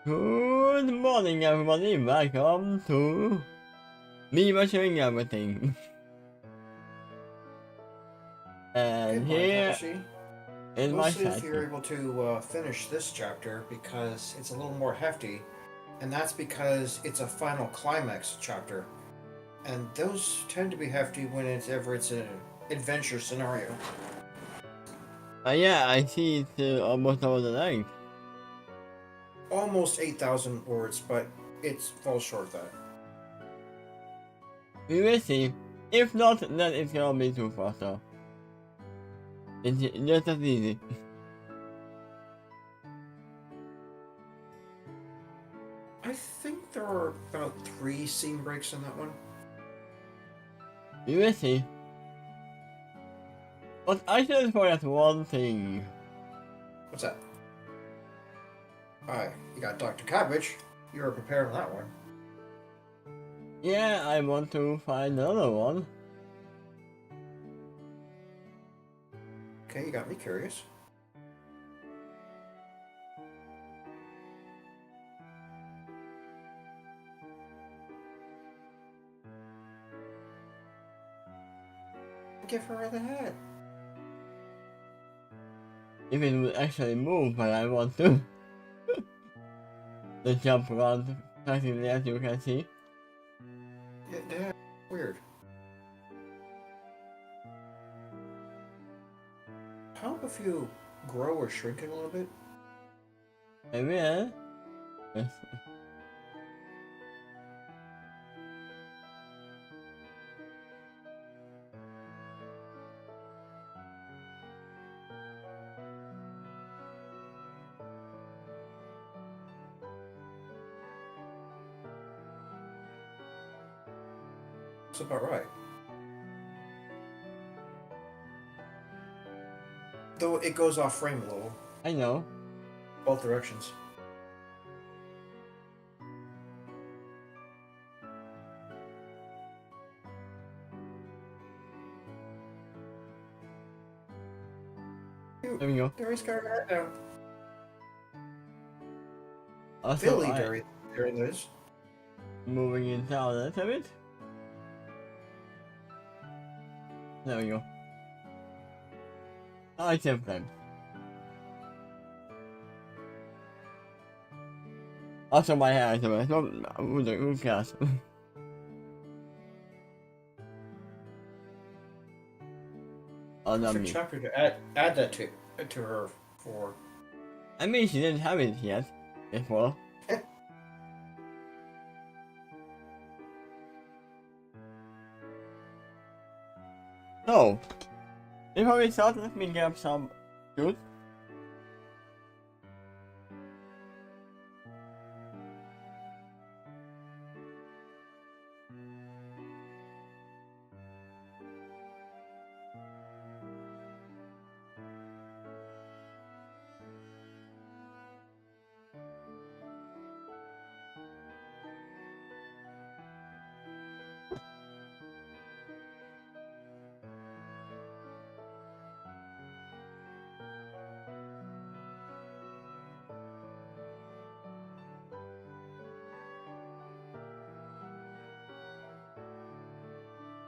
Good morning, everybody. Welcome to me measuring everything. And here is my Mostly if you're setting. able to finish this chapter because it's a little more hefty, and that's because it's a final climax chapter, and those tend to be hefty whenever it's an adventure scenario. Yeah, I see it's almost over the length. Almost 8,000 words, but it falls short of that. We will see. If not, then it's gonna be too fast, so it's just as easy. I think there are about 3 scene breaks in that one. We will see. But I should forget one thing. What's that? Alright, you got Dr. Cabbage. You were prepared on that one. Yeah, I want to find another one. Okay, you got me curious. Give her the head. If it would actually move, but I want to. The jump around practically, as you can see. Yeah, weird. How if you grow or shrink it a little bit? I will. Yes. That's about right. Though it goes off frame a little. I know. Both directions. There we go. Gary's got her head down. Also, Billy Derry. There it is. moving in down a little bit. There we go. I can play. Also, my hair is a so who cares? Oh, not Perfect me. chapter to add that to her for. I mean, she didn't have it yet before. So, before we start, let me grab some food.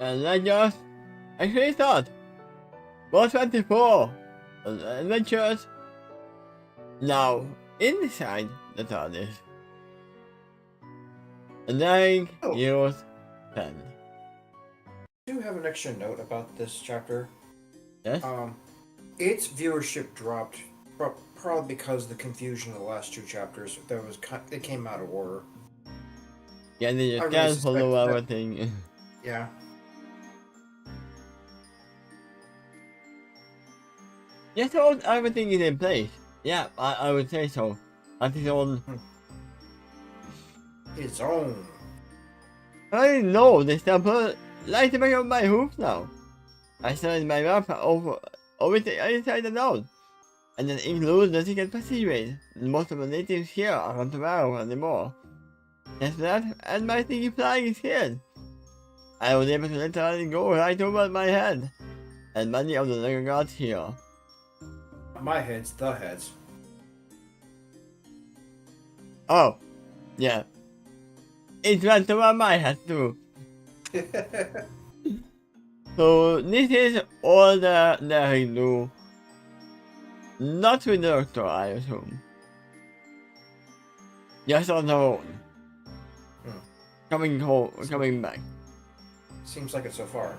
And I just actually start. Boss 24 adventures now inside the TARDIS. And then heroes 10. I do have an extra note about this chapter. Yes? Its viewership dropped probably because of the confusion of the last 2 chapters. They came out of order. Yeah, they I just really can't suspect follow that- everything. Yeah. Yes, all everything is in place. Yeah, I would say so. At his own. His own. I know they still put light back on my hoof now. I started my map over the inside and out. And that includes the secret passageway. Most of the natives here aren't around anymore. That's that, and my thingy flying is here. I was able to literally go right over my head, and many of the Lego gods here. My heads, the heads. Oh, yeah. It went over my head too. So this is all the they do. Not with the doctor, I assume. Just on their own. Coming home, coming back. Seems like it so far.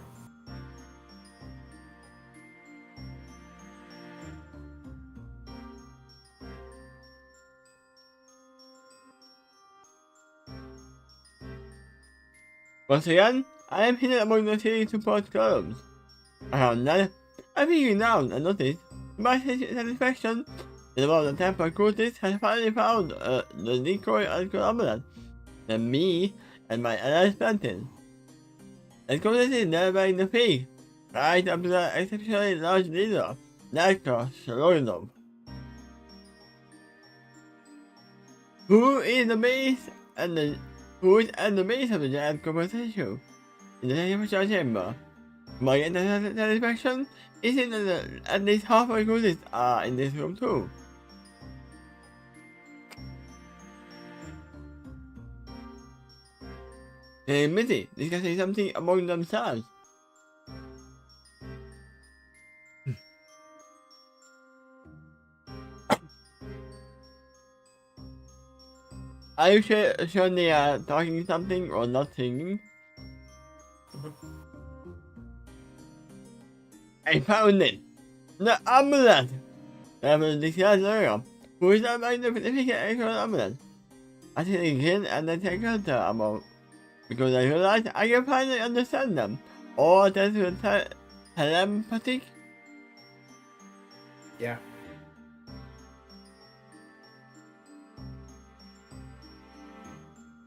Once again, I am hidden among the city support columns. Around that, I'm peeking down and noticed, to my satisfaction, that one of the temple cultists has finally found the decoy alcohol amulet that me and my allies planted. And cultist is there wearing the fig, right up to the exceptionally large leader, Dr. Shalonov. Who is the base and the base of the giant conversation in the temperature chamber? My satisfaction is that at least half my cultists are in this room too. They're busy discussing something among themselves. Are you sure they are talking something or not singing? I found it! The amulet! I was discussed earlier. Who is that magnificent actual amulet? I think again and I take out the amount. Because I realized I can finally understand them. Or that's with telepathic? Yeah.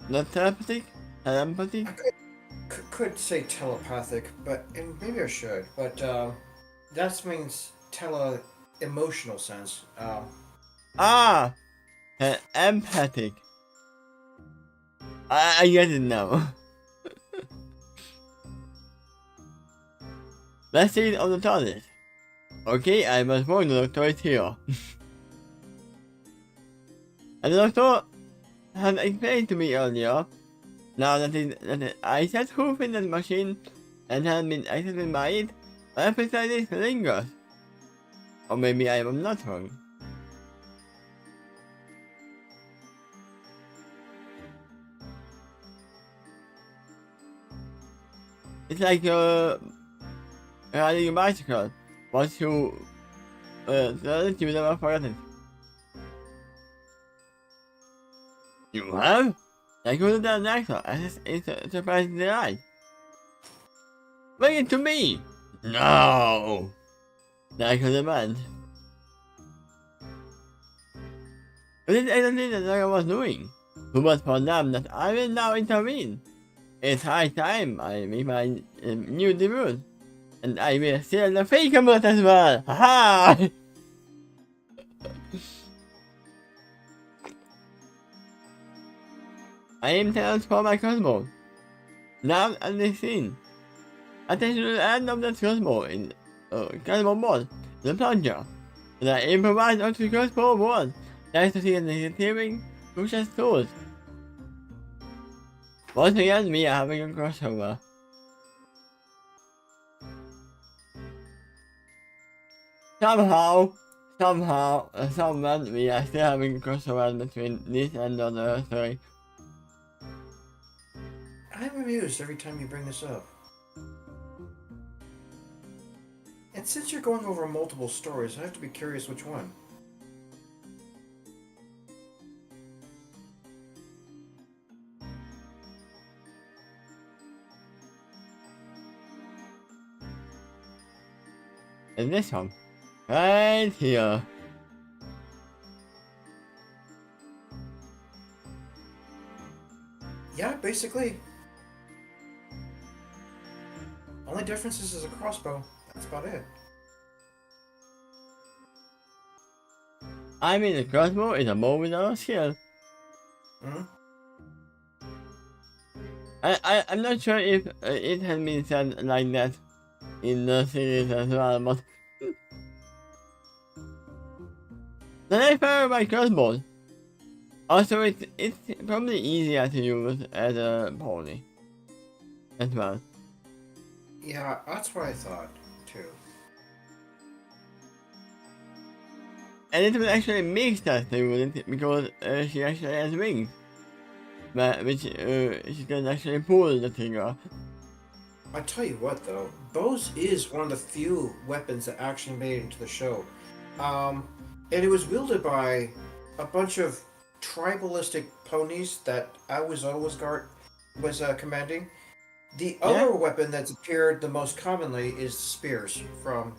Not telepathic? Telepathy? Could say telepathic, but and maybe I should. But that means emotional sense. Empathic. I get it now. Let's see it on the TARDIS. Okay, I must warn the doctor is here. And the doctor had explained to me earlier, now that I set hoof in that machine and had been accepted by it, my appetite lingers. Or maybe I am not wrong. It's like riding a bicycle. Once you learn it, you never forget it. You have? I go to that actor, and it's a surprising delight. Bring it to me! No! I could demand. But it's exactly that I was doing. Who must for them that I will now intervene? It's high time I make my new debut. And I will steal the fake amulet as well! Haha! I am transformed my cosmos. Now at this scene. Attention to the end of the cosmos in cosmos mode, the plunger. And I improvise onto the cosmos world. Nice to see the hearing pushes tools. Once again, we are having a crossover. Someone, we are still having a crossover between this and the other story. I'm amused every time you bring this up. And since you're going over multiple stories, I have to be curious which one. And this one, right here. Yeah, basically. Only difference is a crossbow. That's about it. I mean, the crossbow is a bow without a skill. Hmm? I'm not sure if it has been said like that in the series as well, but the next power by crossbow. Also, it's probably easier to use as a pony as well. Yeah, that's what I thought too. And it will actually make sense to use it because she actually has wings, which she can actually pull the trigger. I tell you what, though, bows is one of the few weapons that actually made it into the show, and it was wielded by a bunch of tribalistic ponies that Awizola was commanding. The other weapon that's appeared the most commonly is spears from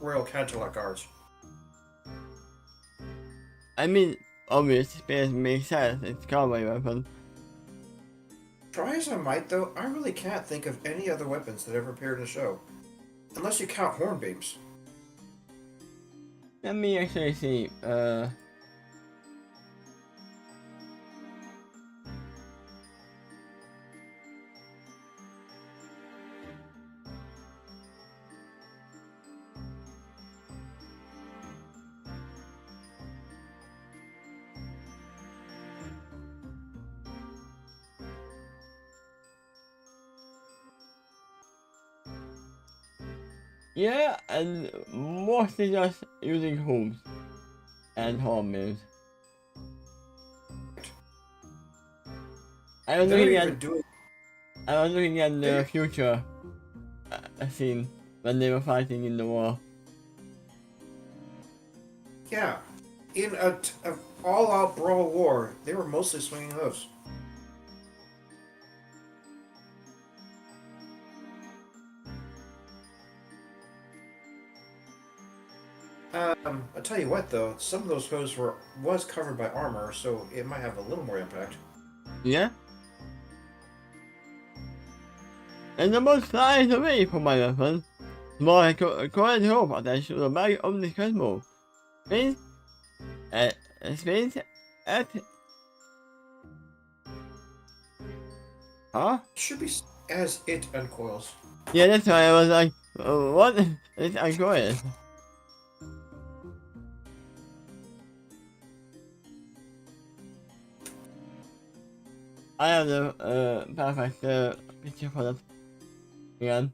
Royal Canterlot Guards. I mean, obviously, spears make sense. It's a cowboy weapon. Try as I might, though, I really can't think of any other weapons that ever appeared in the show, unless you count hornbeams. Let me actually see. Yeah, and mostly just using hooves and hornbills. I was looking at the future scene when they were fighting in the war. Yeah, in a all-out brawl war, they were mostly swinging hooves. I'll tell you what, though, some of those hooves was covered by armor, so it might have a little more impact. Yeah? And the more flies away from my weapon, the more I could hope attached to the back of the crossbow. Space at... Huh? It should be as it uncoils. Yeah, that's why I was like, what? It's uncoiled. I have the perfect picture for that again.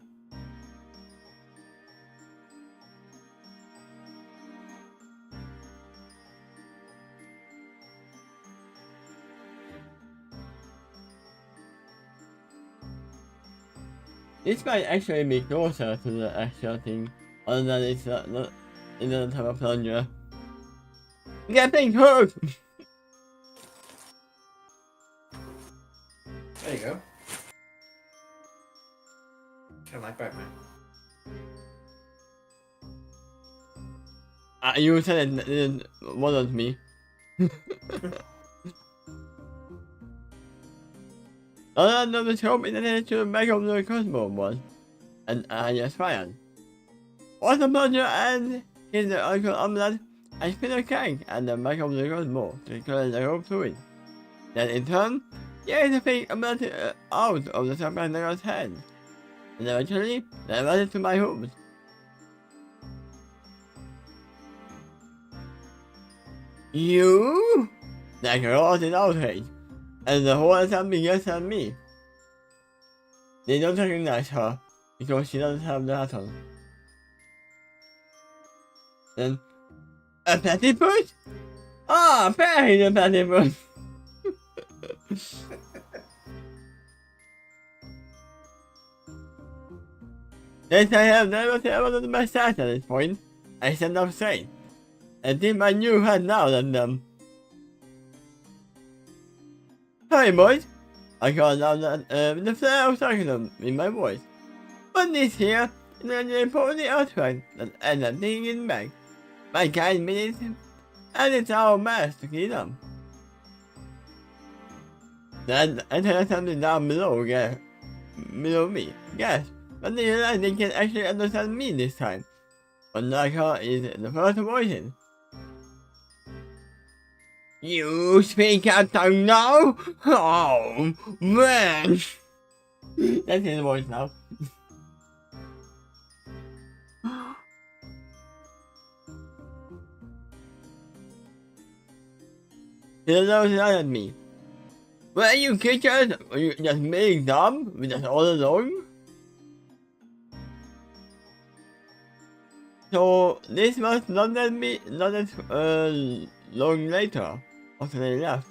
This might actually be closer to the actual thing, other than it doesn't have a plunger. Getting hurt! There you go. Kind of like Batman. You said it wasn't me. Another trope is related to the back of the crossbow one, and I just fired. Also, plunger and hit the uncle omelette and spin a crank at the back of the crossbow to curl the rope through it. Then in turn, yeah, the fake omelette out of the surprise hand, and eventually, they run it to my hooves. You? That girl is outraged, and the whole assembly yells at me. They don't recognize her, because she doesn't have the hat on. Then, a platypus? Ah, Perry the platypus! Since I have never traveled my stats at this point, I stand up straight, and tip my new hat now at them. Hi boys! I called out the flare of sarcasm in my voice. But this here is an important artifact that ends up taking it back. My kind minutes, and it's our best to keep them. Then I tell something down below me, yes, but they realize they can actually understand me this time. Unlike her is the first voicing. You speak out now? Oh, man! That's his voice now. He looks out at me. Were you creatures? Were you just being dumb? With us all alone? So this was not that long later after they left.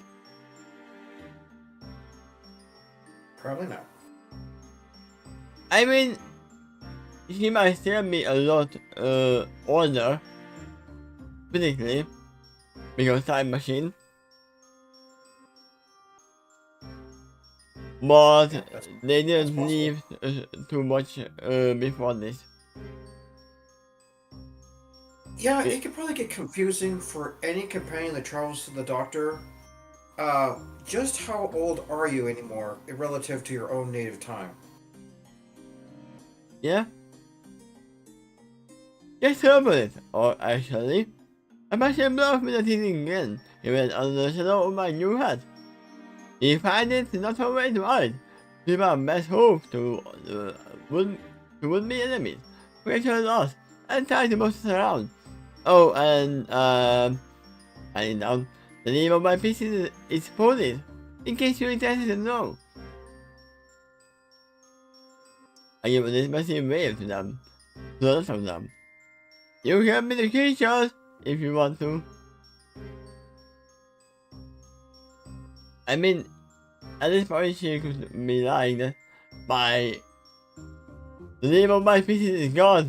Probably not. I mean, he might still be a lot older physically because time machine. But they didn't leave too much before this. Yeah, it could probably get confusing for any companion that travels to the doctor. Just how old are you anymore relative to your own native time? Yeah? Just over it, or actually, I'm actually blown with the teasing again, even under the shadow of my new hat. He finds it not a way to hide. Give our best hope to would-be enemies, creatures lost, and try to bust us around. Oh, and I down. The name of my pieces is Police, in case you're interested to know. I give this massive wave to them, to the rest of them. You can be the creatures if you want to. I mean, at this point she could be lying by the name of my pieces is God.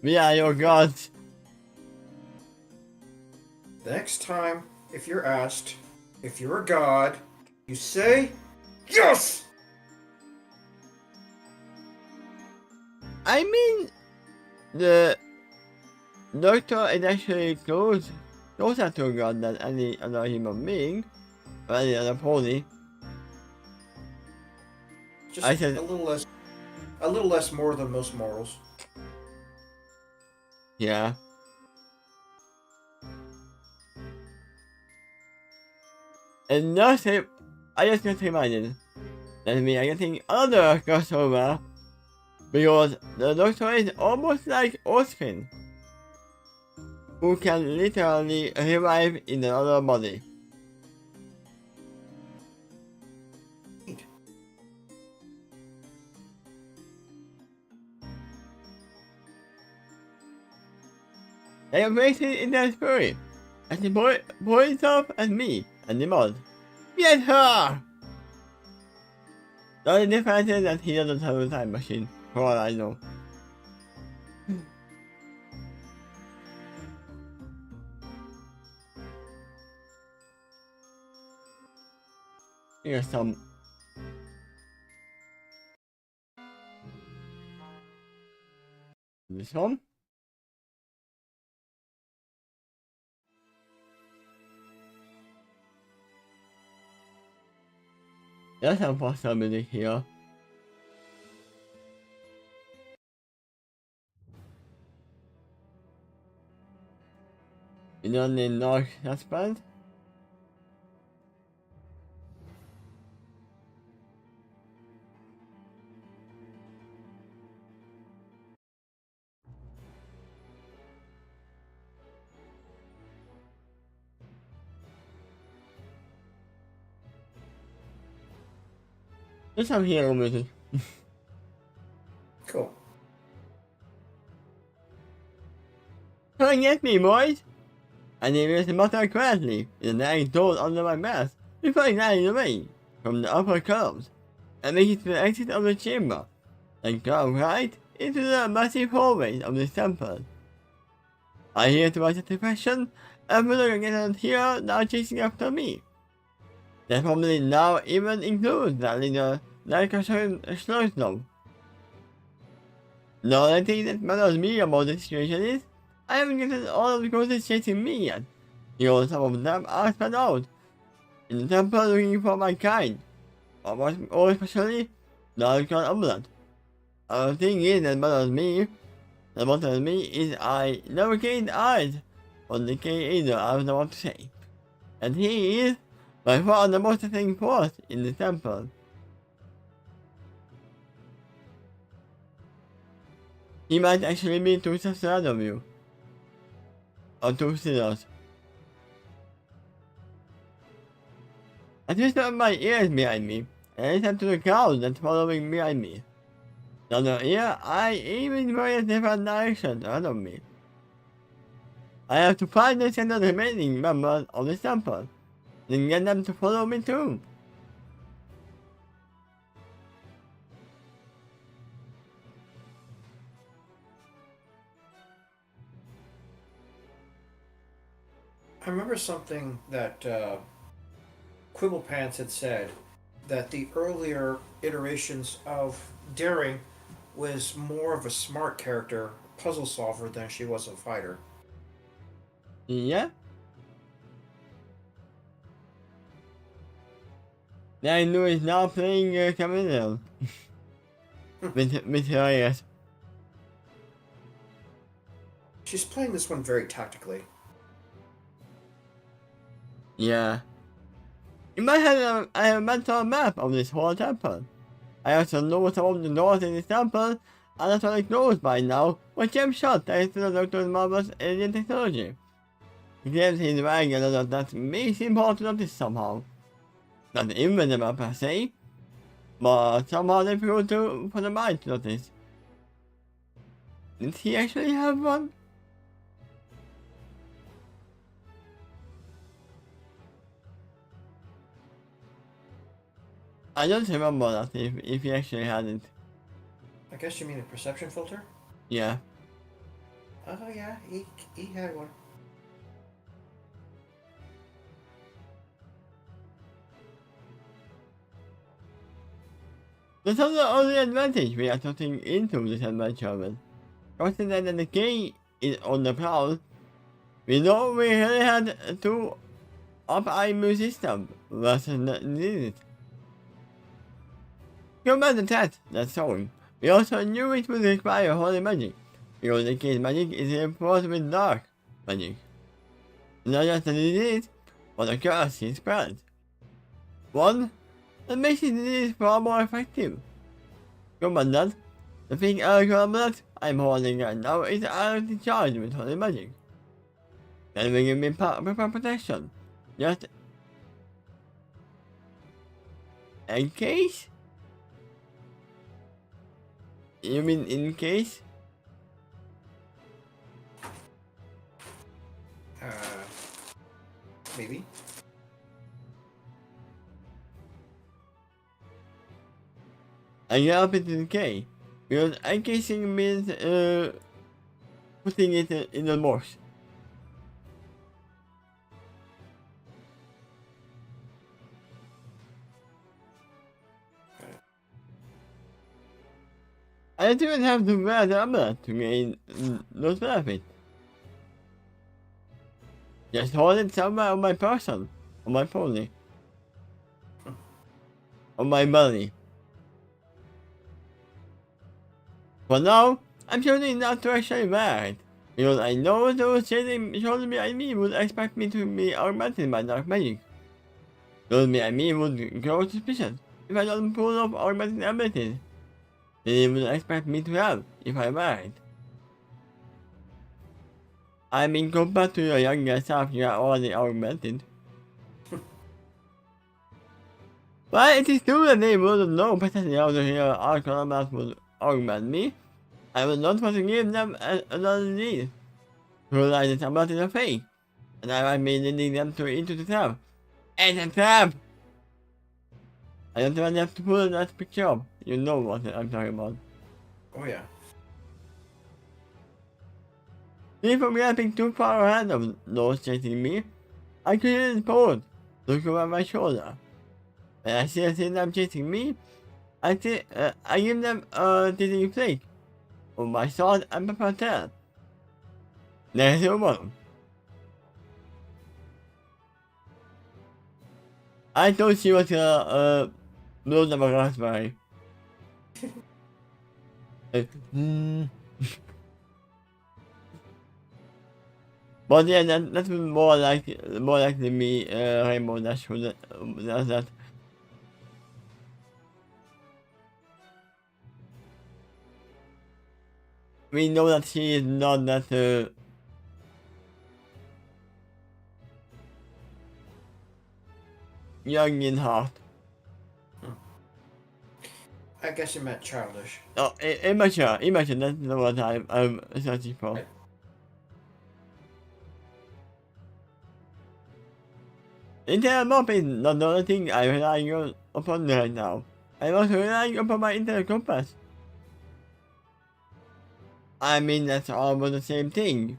We are your gods. The next time, if you're asked if you're a god, you say, yes! I mean, the doctor is actually closer to a god than any other human being, or any other pony. Just I said, a little less more than most mortals. yeah. And nothing, I just got reminded that we are getting another crossover because the doctor is almost like Oskin, who can literally revive in another body. They are waiting in their fury as he points up at me and the mod. Get her! The only difference is that he doesn't have a time machine, for all I know. Here's some. This one. There's some possibility here. You don't need no husband? There's some hero music. Cool. Come and get me, boys! And he raised the mutter quietly, with the knife door under my mask, before gliding away from the upper columns, and making to the exit of the chamber, and go right into the massive hallways of the temple. I hear to my satisfaction, and look again and here now chasing after me. That probably now even includes that leader like a slow snow. The only thing that matters me about this situation is, I haven't gotten all of the ghosts chasing me yet. Some of them are spread out in the temple looking for my kind, or especially the Archon Amulet. The thing is that matters me is I never gained eyes on the king either, I was about to say. and he is by far the most distinct force in the temple. He might actually be to the side of you. Or two sinners. I twist up my ears behind me, and I listen to the crowd that's following behind me. The other ear, I even various different directions ahead of me. I have to find the center of the remaining members of the temple, and get them to follow me too. I remember something that Quibblepants had said, that the earlier iterations of Daring was more of a smart character, puzzle solver, than she was a fighter. Yeah? I know is now playing Camille with her ears. She's playing this one very tactically. Yeah. In my head, I have a mental map of this whole temple. I also know some of the doors in this temple, and that's what it knows by now, with gem shot thanks to the Doctor's marvelous alien technology. The games he's wearing another that may seem hard to notice somehow. Not invisible per se, but somehow difficult for the mind to notice. Did he actually have one? I don't remember that if he actually had it. I guess you mean a perception filter? Yeah. Oh yeah, he had one. That's the only advantage we are putting into this adventure with. Considering that the king is on the prowl, we know we really had to up our immune system versus needed. Human the test, that's all. We also knew it would require holy magic, because the king's magic is reinforced with dark magic. Not just the disease, but the curse he spread. One that makes the disease far more effective. Commander, the thing Commander I'm holding right now is directly charged with holy magic. Then we give me proper protection. Just in case? You mean in case? Maybe. I get up into the K. Because encasing means putting it in the box. I didn't have to wear the amulet to gain those benefits. Just hold it somewhere on my person, on my pony, on my belly. For now, I'm choosing not to actually wear it, because I know those sitting shoulders behind me would expect me to be augmented by dark magic. Those behind me would grow suspicious if I don't pull off augmented abilities they would expect me to have if I wear it. I mean, compared to your younger self, you are already augmented. But it is true that they would know precisely how to hear our combat would augment me. I would not want to give them another need to realize that I'm not in a fake, and I might be leading them into the trap. And a trap! I don't want them to pull that picture up. You know what I'm talking about. Oh yeah. If I'm getting too far ahead of those chasing me, I couldn't pause, look over my shoulder. When I see them chasing me, I give them a dizzy flick of my sword and pepper tail. There's your one. I thought she was blow them a raspberry. But yeah, that's more likely me, Rainbow Dash who does that. We know that she is not that young in heart. I guess you meant childish. Oh, immature, that's the word I'm searching for. Right. Internet mop is not the only thing I'm relying upon right now. I'm also relying upon my internet compass. I mean, that's almost the same thing.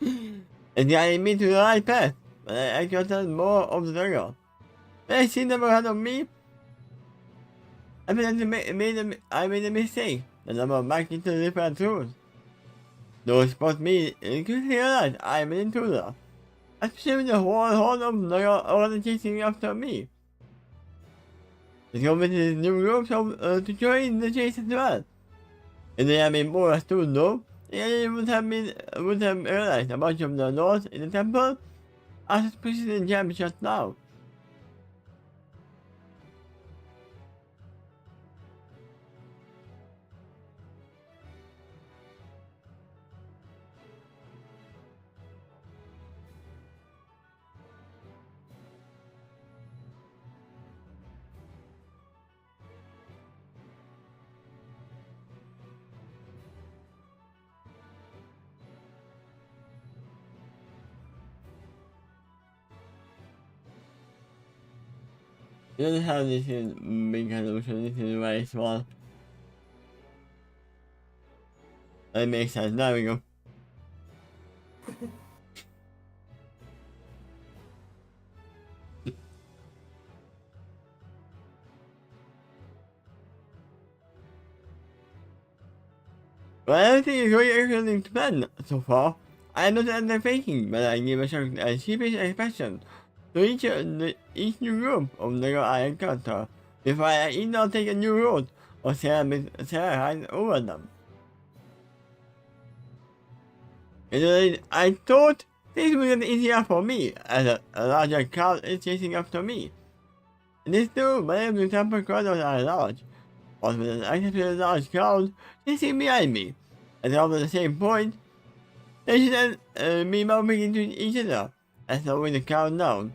It's guiding me to the right path, but I got more obstacle. But she never heard of me. I made a mistake, and I'm back into different tools. Those spot me and quickly realize I'm an intruder. Assuming the whole of the already chasing after me. It's going to new groups to join the chase as well. If they had been more astute though, they would have realized a bunch of the lords in the temple are suspicious and jam shut now. You don't have this in big resolution, this is very small. That makes sense, there we go. Well, everything is going according to plan so far. I don't end thinking, but I give a sheepish expression to each new group of Lego I encounter before I either take a new road or Sarah hands over them. I thought this would get easier for me, as a larger crowd is chasing after me. It is true, many of the temple corridors are large, but with an active large crowd chasing behind me, and over the same point, they should be bumping into each other and slowing the crowd down.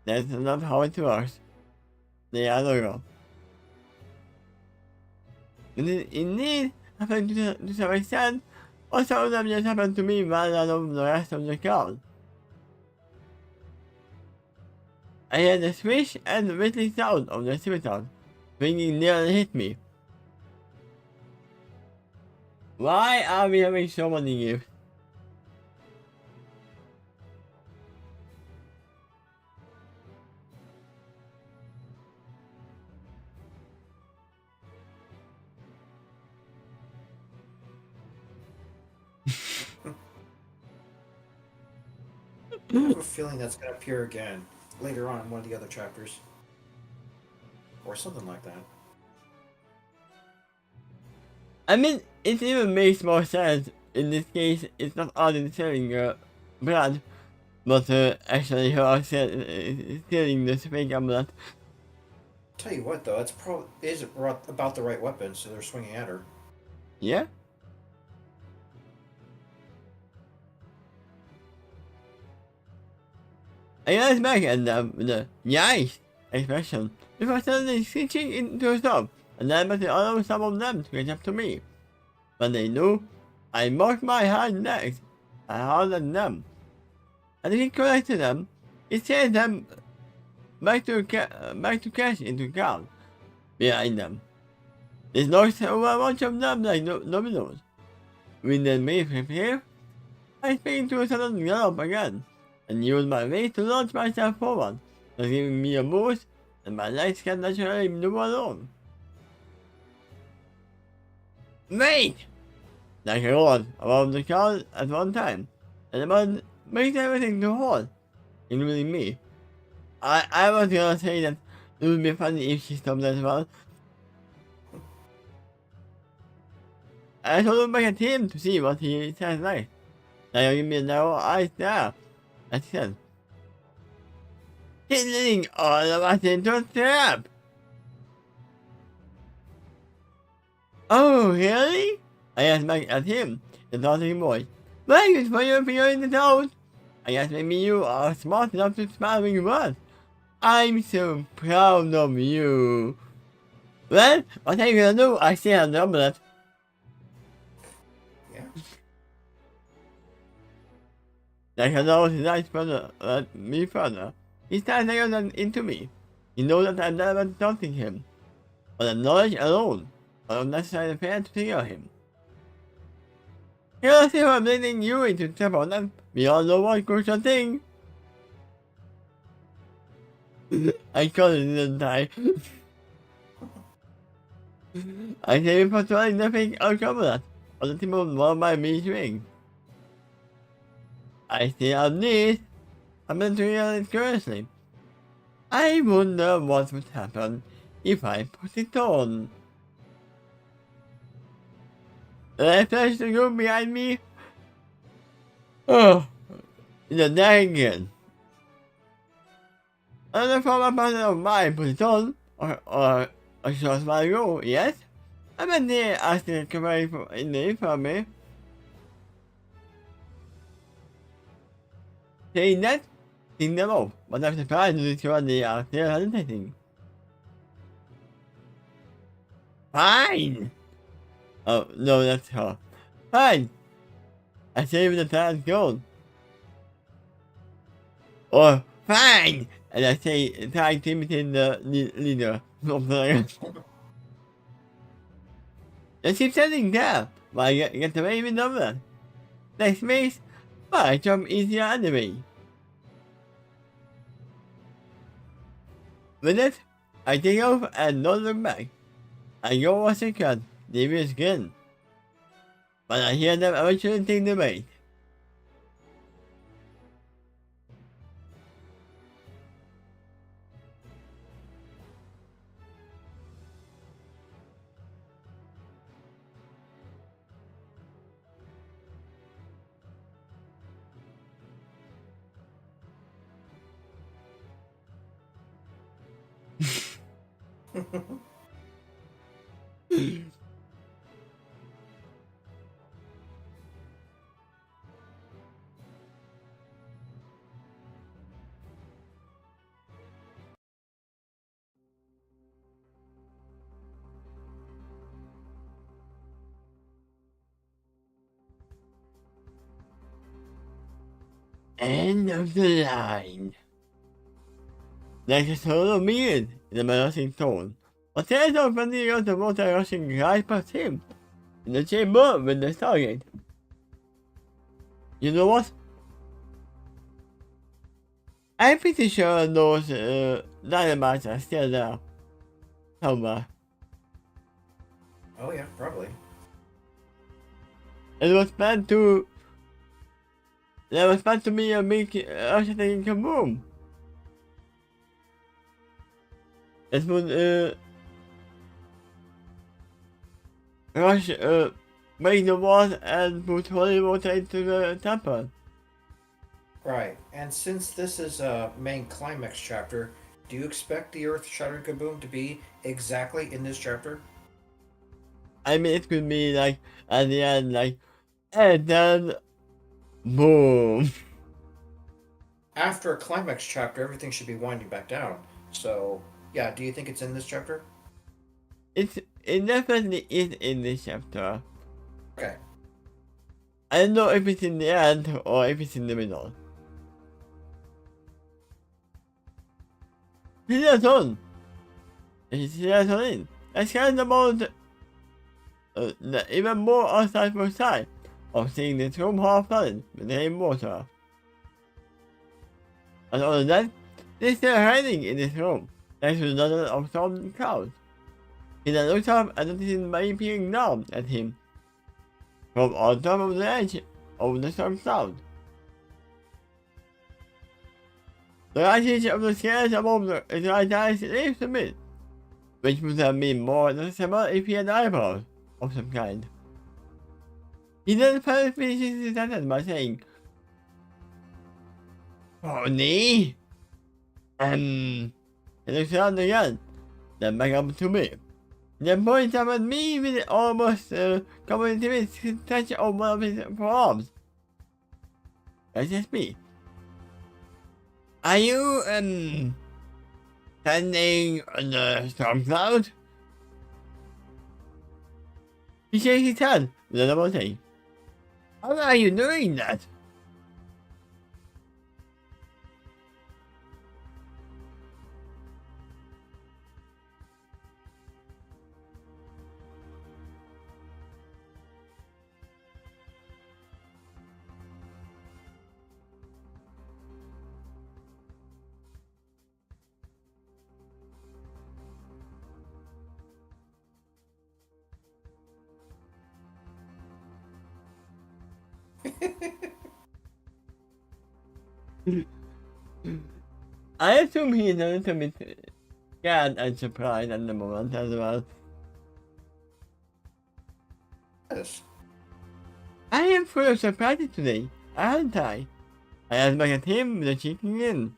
That's not how it works. They are loyal. Indeed, happened to some extent, or some of them just happened to me rather than the rest of the crowd. I heard the swish and the whistling sound of the scimitar, swinging nearly hit me. Why are we having so many gifts? I have a feeling that's going to appear again later on in one of the other chapters. Or something like that. I mean, it even makes more sense. In this case, it's not only selling blood, but actually her stealing the fake amulet. Tell you what, though, that's is about the right weapon, so they're swinging at her. Yeah? I glanced back at the yikes expression before suddenly switching into a stop, and then but allowed some of them to catch up to me. But they knew I marked my hind legs harder than them. And if he collected them, it sent them back to crash into the ground behind them. This knocks over a bunch of them like dominoes. With the me from here, I spring to a sudden gallop again, and use my weight to launch myself forward, thus giving me a boost, and my legs can naturally move along. Wait! Like a roar above the crowd at one time, and the mud makes everything to halt, including me. I was gonna say that it would be funny if she stopped as well. I told him back at him to see what he says like. Now you give me no eyes now. I said, he's leading all of us into a trap. Oh, really? I asked back at him, the talking boy. Thanks for your figuring it out. I guess maybe you are smart enough to smile when you want. I'm so proud of you. Well, what are you gonna do? I still have the omelette. Yeah. Like I know his nice brother let me further. He starts to into me. He knows that I'm never taunting him. But the knowledge alone are necessary fair to figure him. He'll see I'm leading you into trouble, and we all know one crucial thing. I called it, didn't I? I say before trying nothing uncover that, or the team of one by me swing. I still have this. I'm going to realize curiously. I wonder what would happen if I put it on. I flashed the room behind me. Oh, in the night again. Another former partner of mine put it on, or a short while ago, yes? I went there asking a company in the infirmary. Saying that, seeing them all, but I'm surprised to discover they are still hesitating. Fine! Oh, no, that's her. Fine! I saved the past gold. Or, fine! And I say, trying to imitate the leader. Let's keep standing there, while I get away with number. Next maze, but I jump easier anyway. With it, I take off and don't look back. I go a second, leave it again. But I hear them eventually take the bait. End of the line. There's a solo meal in the menacing tone. But there's no friendly of the water rushing right past him in the chamber with the stargate. You know what? I'm pretty sure those dynamites are still there. Somewhere. Oh yeah, probably. It was meant to. There was meant to be a big earthquake kaboom. It would rush break the walls and put holy water into the temple. Right, and since this is a main climax chapter, do you expect the earth-shattering kaboom to be exactly in this chapter? I mean, it could be like at the end, like, and then boom. After a climax chapter, everything should be winding back down. So, yeah, do you think it's in this chapter? It definitely is in this chapter. Okay. I don't know if it's in the end or if it's in the middle. Season! Season! Let's get about the even more outside for side of seeing this room half flooded with rain water. And other than that, they're still hiding in this room, thanks to another of storm clouds. He then looks up and notices May peering down at him from on top of the edge of the storm cloud. The lightage of the scales above his right eye leaves a bit, which would have been more noticeable if he had eyebrows of some kind. He then finally finishes his sentence by saying, Pony? He looks around again, then back up to me. Then points up at me with almost coming to his touch of one of his forearms. That's just me. Are you, standing on the storm cloud? He shakes his head with another thing. How are you doing that? I assume he is a little bit scared and surprised at the moment as well. Yes. I am full of surprises today, aren't I? I asked back at him with a chicken in.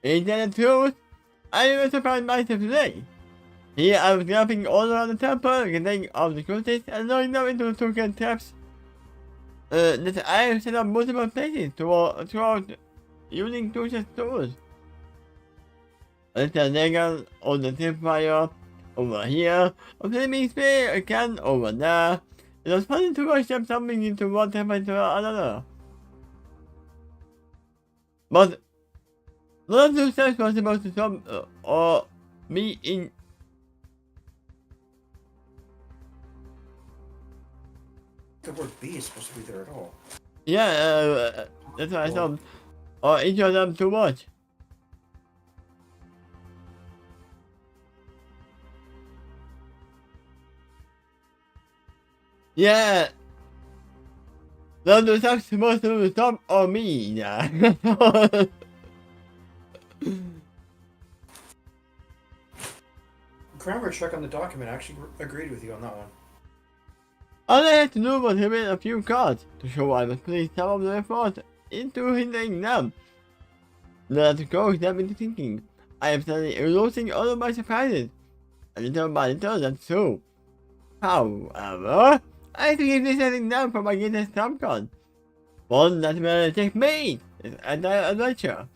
Is that the truth? I was surprised myself today. Here I was galloping all around the temple, getting off the cultists and knowing them into the token traps that I have set up multiple places throughout using Tush's tools. A little dagger on the tripwire over here, a flaming spear again over there. It was funny to watch them tumbling into one temple to another. But none of those steps was supposed to stop or me in. The word B is supposed to be there at all. Yeah, that's what I thought. Or each of them too much. Yeah. None of those steps supposed to stop or me. Yeah. Grammar check on the document actually agreed with you on that one. All I had to do was read a few cards to show I was putting some of the effort into hindering them. Not to go them into thinking. I am suddenly losing all of my surprises. And little by little, that's true. However, I have to keep this setting down for my greatest trump card. One that will take me an adventure.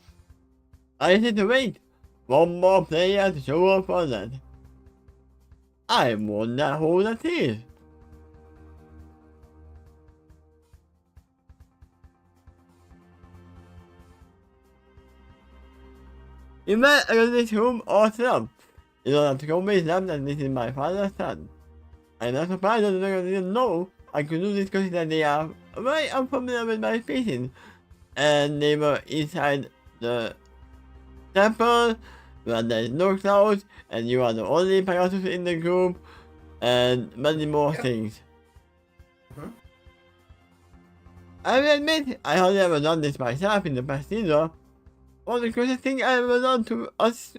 I need to wait one more player to show up for that. I wonder who that is. You might enter this room or slum. You don't have to convince them that this is my father's son. I'm not surprised that they didn't know I could do this because they are very unfamiliar with my species. And they were inside the temple where there is no clouds and you are the only Pegasus in the group and many more things. I will admit I have never done this myself in the past either. One of the closest things I ever done to us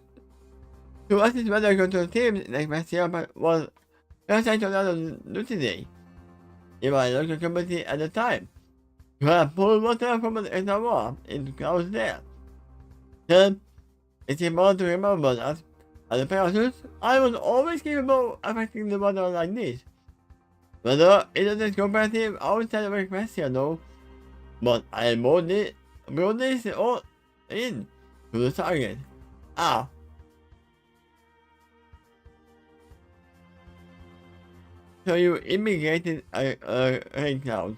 is weather control teams like my CR was parasite on out of today. In my local community at the time. You have pulled water from an reservoir into clouds there. Then, it's important to remember that, as a Pegasus, I was always capable of affecting the water like this. Whether it is comparative outside of Equestria though, but I brought this all in to the target. Ah. So you immigrated a rain cloud.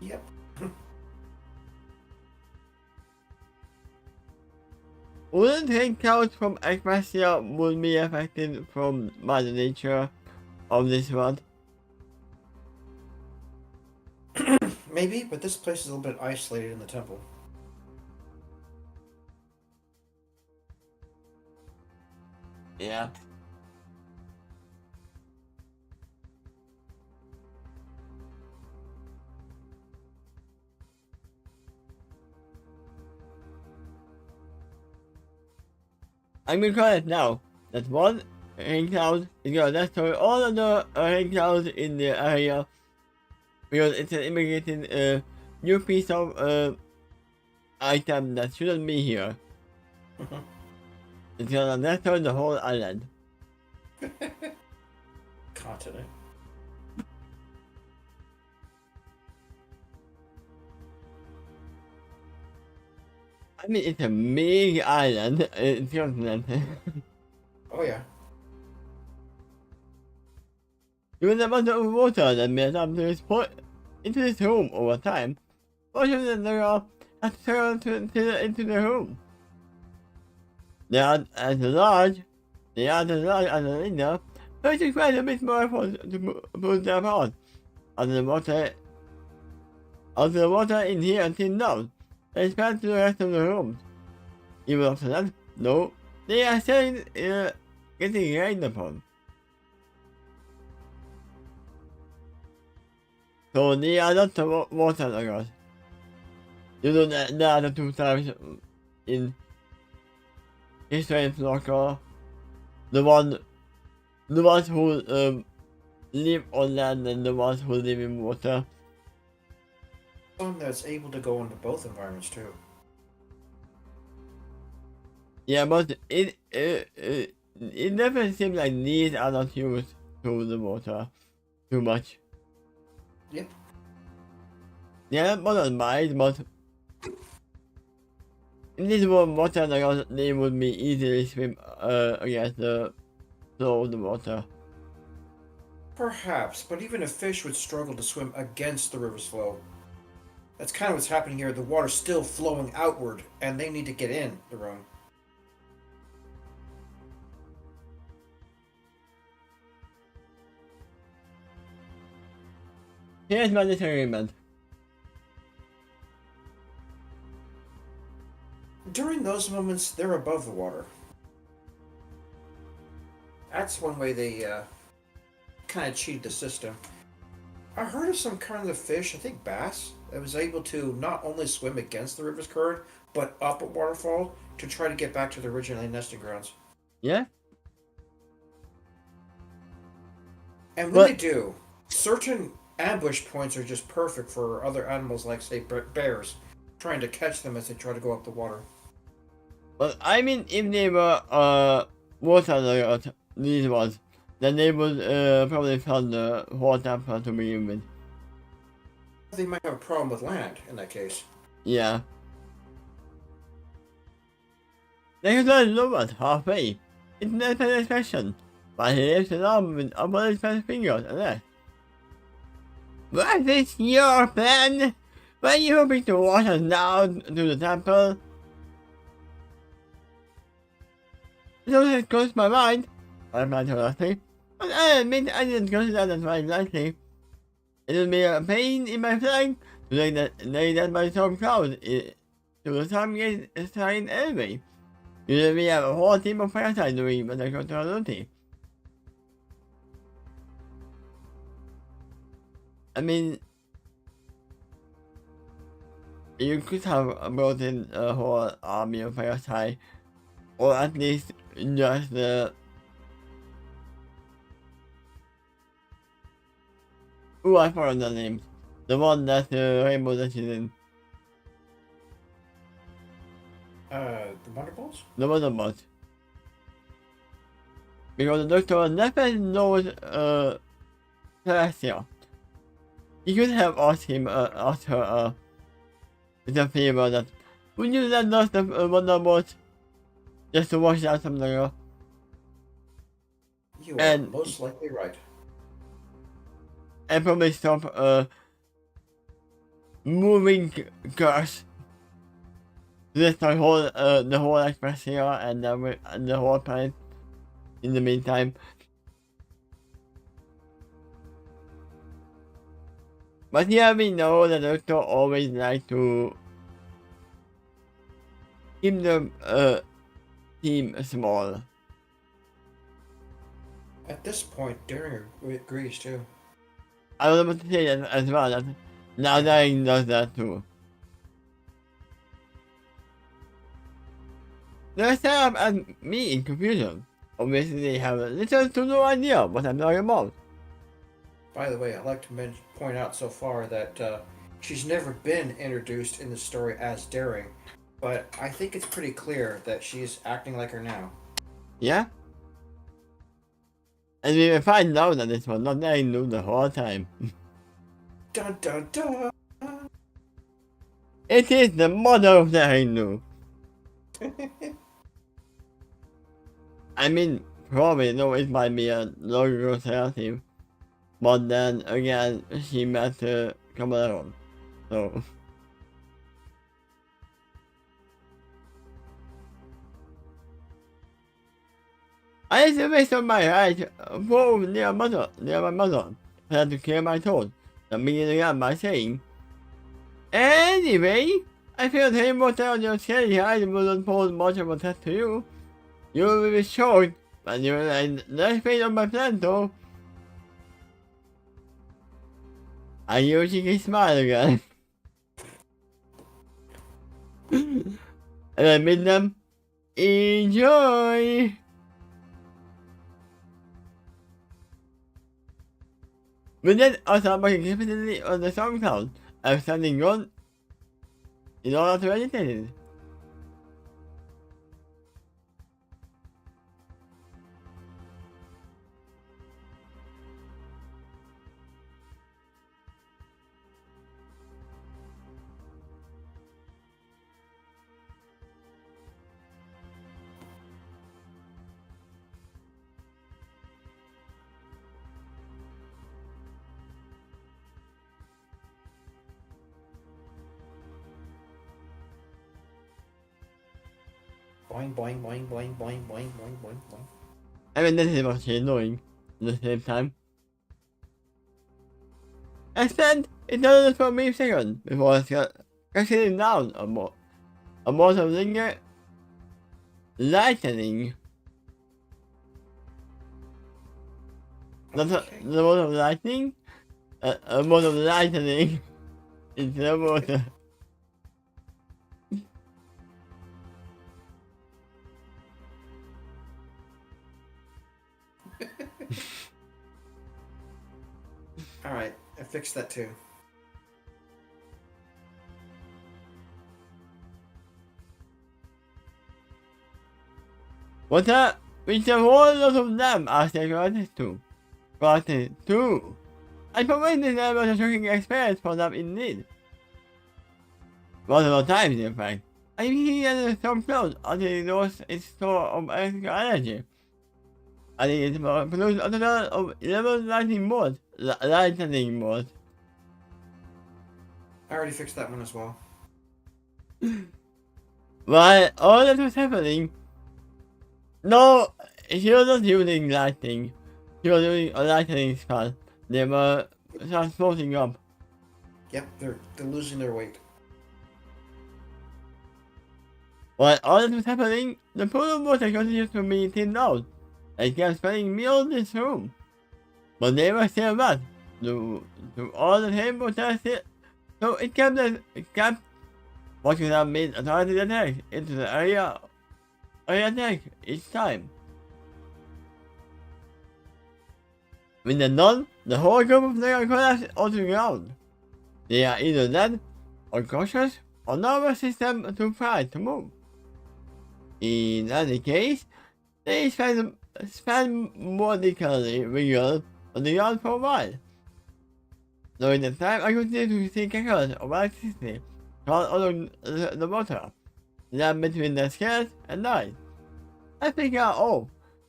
Yep. Wouldn't rain clouds from Equestria would be affected by the nature of this world? Maybe, but this place is a little bit isolated in the temple. Yeah. I'm gonna call it now. That one rain clouds is gonna destroy all of the rain clouds in the area because it's an immigrating new piece of item that shouldn't be here. It's gonna destroy the whole island. Continent. I mean, it's a big island. It's continent. Oh yeah. Given the amount of water that built up to this point into this room over time, most of them are has turned into the room. They are as large as the window, so it requires a bit more effort to pull them out. As the water in here thinned down, they spread to the rest of the rooms. Even after that, no, they are still getting rained upon. So there are lots of water across. You know that there are the two types in history and folklore. The ones who live on land and the ones who live in water. One that's able to go into both environments too. Yeah, but it definitely seems like these are not used to the water too much. Yep. Yeah, not bothered by it, but if this were water, they would be easily swim against the flow of the water. Perhaps, but even a fish would struggle to swim against the river's flow. That's kind of what's happening here. The water's still flowing outward, and they need to get in the room. Here's my disagreement. During those moments, they're above the water. That's one way they kind of cheated the system. I heard of some kind of fish, I think bass, that was able to not only swim against the river's current, but up a waterfall to try to get back to the original nesting grounds. Yeah? And when they do, certain ambush points are just perfect for other animals like, say, bears, trying to catch them as they try to go up the water. But I mean, if they were water these ones, then they would probably find the water to begin with. They might have a problem with land in that case. Yeah. They could learn Lovat halfway. It's not an expression, but he lifts an arm with upper his fingers and left. Was this your plan? Were you hoping to wash us down to the temple? So it crossed my mind, I replied honestly, but I admit I didn't consider that very lightly. It would be a pain in my flank to lay that by some cloud to the sign anyway. Usually we have a whole team of parasites doing what I control duty. I mean, you could have brought in a whole army of parasites, or at least just the... Ooh, I forgot the name. The one that Rainbow that she's in. The Wonderballs? The Wonderballs. Because the doctor never knows Celestia. He could have asked her with a favor that, would you let us the Wonderballs just to wash out something else? You are most likely right. And probably stop moving curse. Just the whole express here and the whole planet in the meantime. But yeah, we know that the Doctor always like to keep the team small. At this point, Darren agrees too. I was about to say that as well, that now Darren does that too. They're set up as me in confusion. Obviously, they have little to no idea what I'm talking about. By the way, I'd like to point out so far that she's never been introduced in the story as Daring, but I think it's pretty clear that she's acting like her now. Yeah? And we will find out that this was not very new the whole time. Dun dun dun! It is the mother of the Hindu. I mean, probably no, it might be a logical alternative, but then again, she met come along, so. I used to waste on my right for near my mother, I had to clear my throat, the beginning of by saying, anyway, I feel the same water on your skin, I wouldn't pose much of a test to you. You will be shocked, but you will less pain on my plan though. I usually smile again. And I made them enjoy. But then I thought about capacity on the SoundCloud. I was standing on in order to edit it. Boing boing boing boing boing boing boing boing boing. I mean, this is what she's doing at the same time. I spent another for me second before I got sitting down a more of linger lightning. Not Okay. the mode of lightning, a mode of lightning is the water. Alright, I fixed that too. What's up? Which a whole lot of them are granted to. Granted too. I provide this was a shocking experience for them indeed. Multiple times in fact. I think it some close until it lost its store of electrical energy. I think it produced a total of 11 lightning bolts. Lightning bolts. I already fixed that one as well. While all that was happening, no, she was not using lightning. She was using a lightning spell. They were just floating up. Yep, they're losing their weight. While all that was happening, the pool of water continued to be thinned out. It kept spreading beyond this room. But they were still wet. To all the table tested, so it kept what could have been a targeted attack into the area attack each time. When they're done, the whole group of them collapsed onto the ground. They are either dead, unconscious, or no system to try to move. In any case, they spend modically wiggled on the ground for a while. During the time, I continued to see cackles of electricity crawling along the water, then between the scales and eyes. I figure out, oh,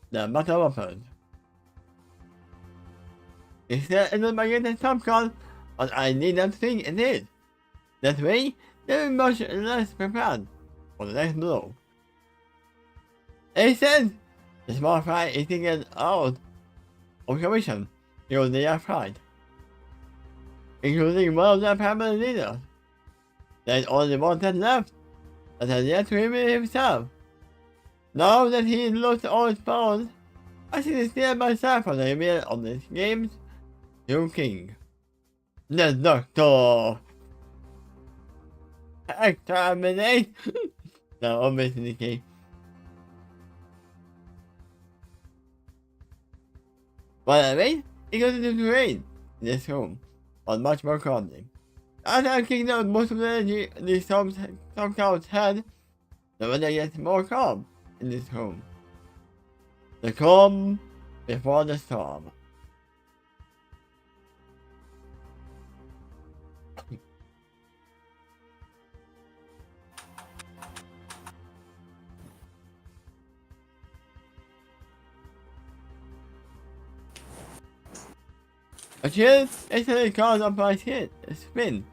the battle weapons. Instead, it was my greatest trump card, but I need them to think it is. That way, they will be much less prepared for the next blow. Instead, the small fry is taken out of commission because they are fried, including one of their family leaders. There is only one that left that has yet to reveal himself. Now that he lost all his powers, I see the steal myself for the reveal of this game's new king. The Doctor! Exterminate! Now, obviously the king. While I wait, it continues to rain in this room, but much more calmly. After I kicked out most of the energy the storm clouds had, the weather gets more calm in this room. The calm before the storm. A chill instantly caused up my spin.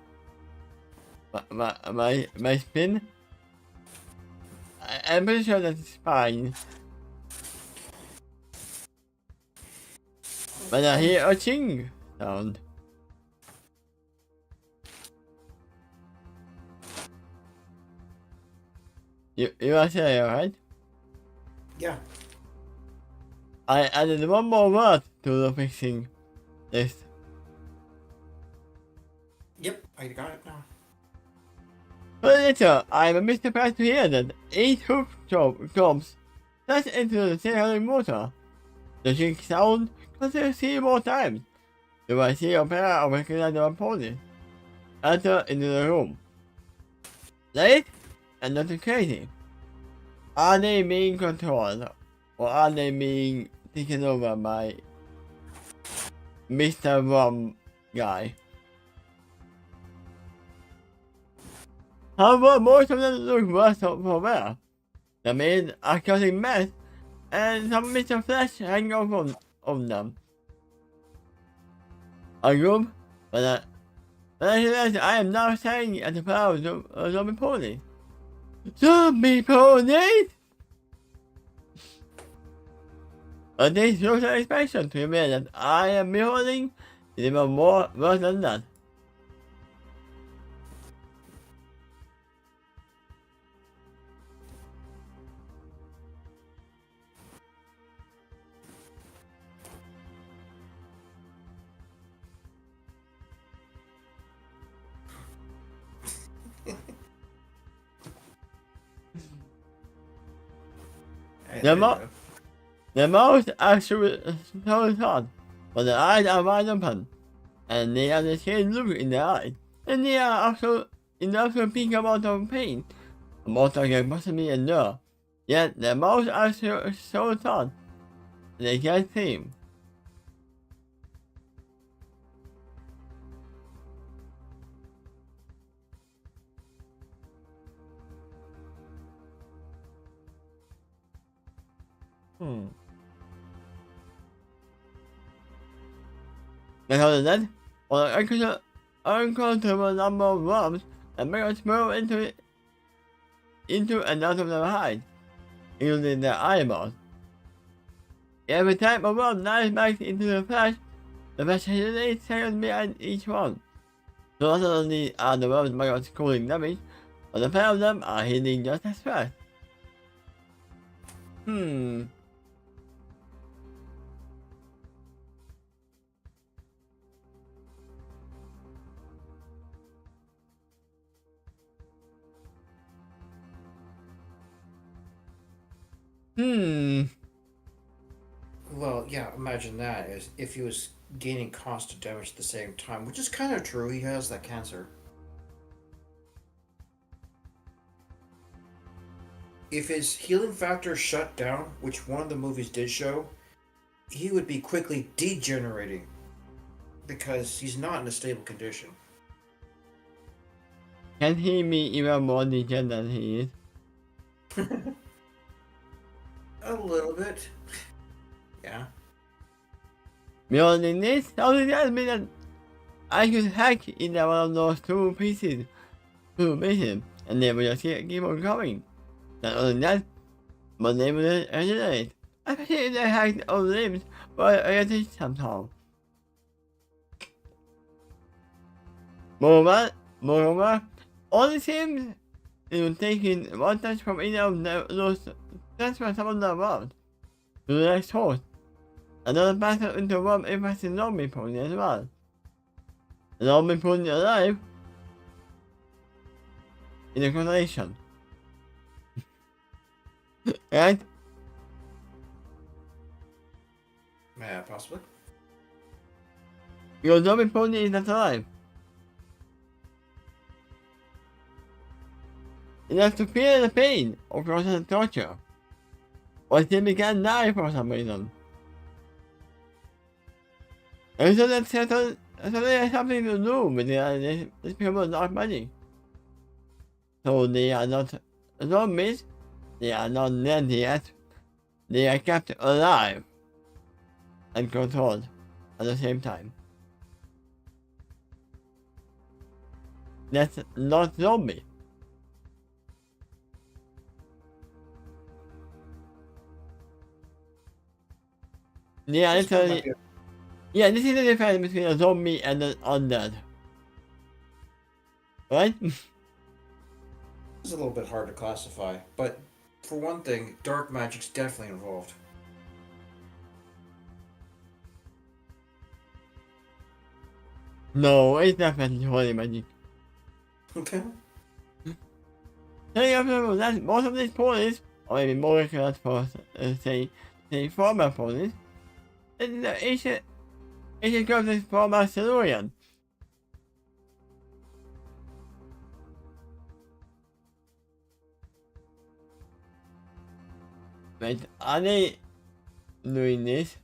My spin? I'm pretty sure that it's fine. But I hear a ching sound. You are saying, right? Yeah. I added one more word to the fixing list. Yep, I got it now. But later, I am a bit surprised to hear that 8 hoop jumps flash into the sailing water. The ching sound continues 3 more times. Do I see a pair of recognizable ponies enter into the room? Late and nothing crazy. Are they being controlled, or are they being taken over by Mr. Rum guy? However, most of them look worse for wear. The maids are causing mess, and some bits of flesh hanging off of them. A room, but I realize I am now staring at the flowers of zombie ponies. Zombie ponies! But this shows an expression to reveal that I am beholding is even more worse than that. The mouth actually so hard, but the eyes are wide open, and they have the same look in the eyes, and they are also in the absolute peak amount of pain, a monster I can possibly endure. Yet their mouths are so hard, they can't scream. Because of that, or an uncountable number of worms and make us move into and out of their hide, including their eyeballs. Every time a worm dives back into the flesh has 8 seconds behind each one. So not only are the worms maggots causing damage, but the pair of them are healing just as fast. Well, yeah, imagine that as if he was gaining constant damage at the same time, which is kind of true. He has that cancer. If his healing factor shut down, which one of the movies did show, he would be quickly degenerating because he's not in a stable condition. Can he be even more detailed than he is? A little bit. Yeah. Beyond this, only tells me that I could hack into one of those two bases, and they will just keep on going. Not only that, but they will regenerate, especially if they hacked all limbs or getting somehow. Moreover, all it seems is taking one touch from either of those transfer some of the world to the next host. Another battle into one impacting zombie pony as well. The zombie pony alive in a constellation. Right? Yeah, possibly. Your zombie pony is not alive. It has to feel the pain or process torture. Or it simply can't die for some reason. And so that's so they have something to do with these people not money. So they are not zombies, they are not dead yet, they are kept alive and controlled at the same time. That's not zombie. Yeah, literally. Yeah, this is the difference between a zombie and an undead. Right? It's a little bit hard to classify, but for one thing, dark magic's definitely involved. No, it's definitely holy magic. Okay. Telling you that most of these ponies, or maybe molecular for say former ponies, it's a goes former Silurian. Wait, are they doing this?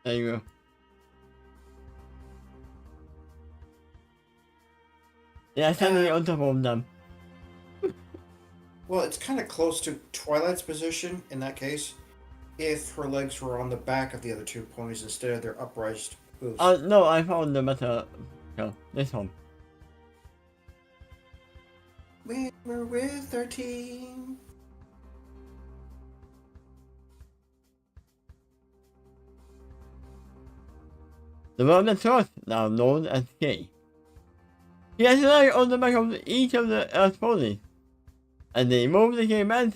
There you go. Yeah, standing on top of them. Well, it's kind of close to Twilight's position in that case, if her legs were on the back of the other two ponies instead of their upraised hooves. No, I found the better. No, this one. We're with our team. The one that truth, now known as K. He has a leg on the back of each of the Earth ponies, and they move the game and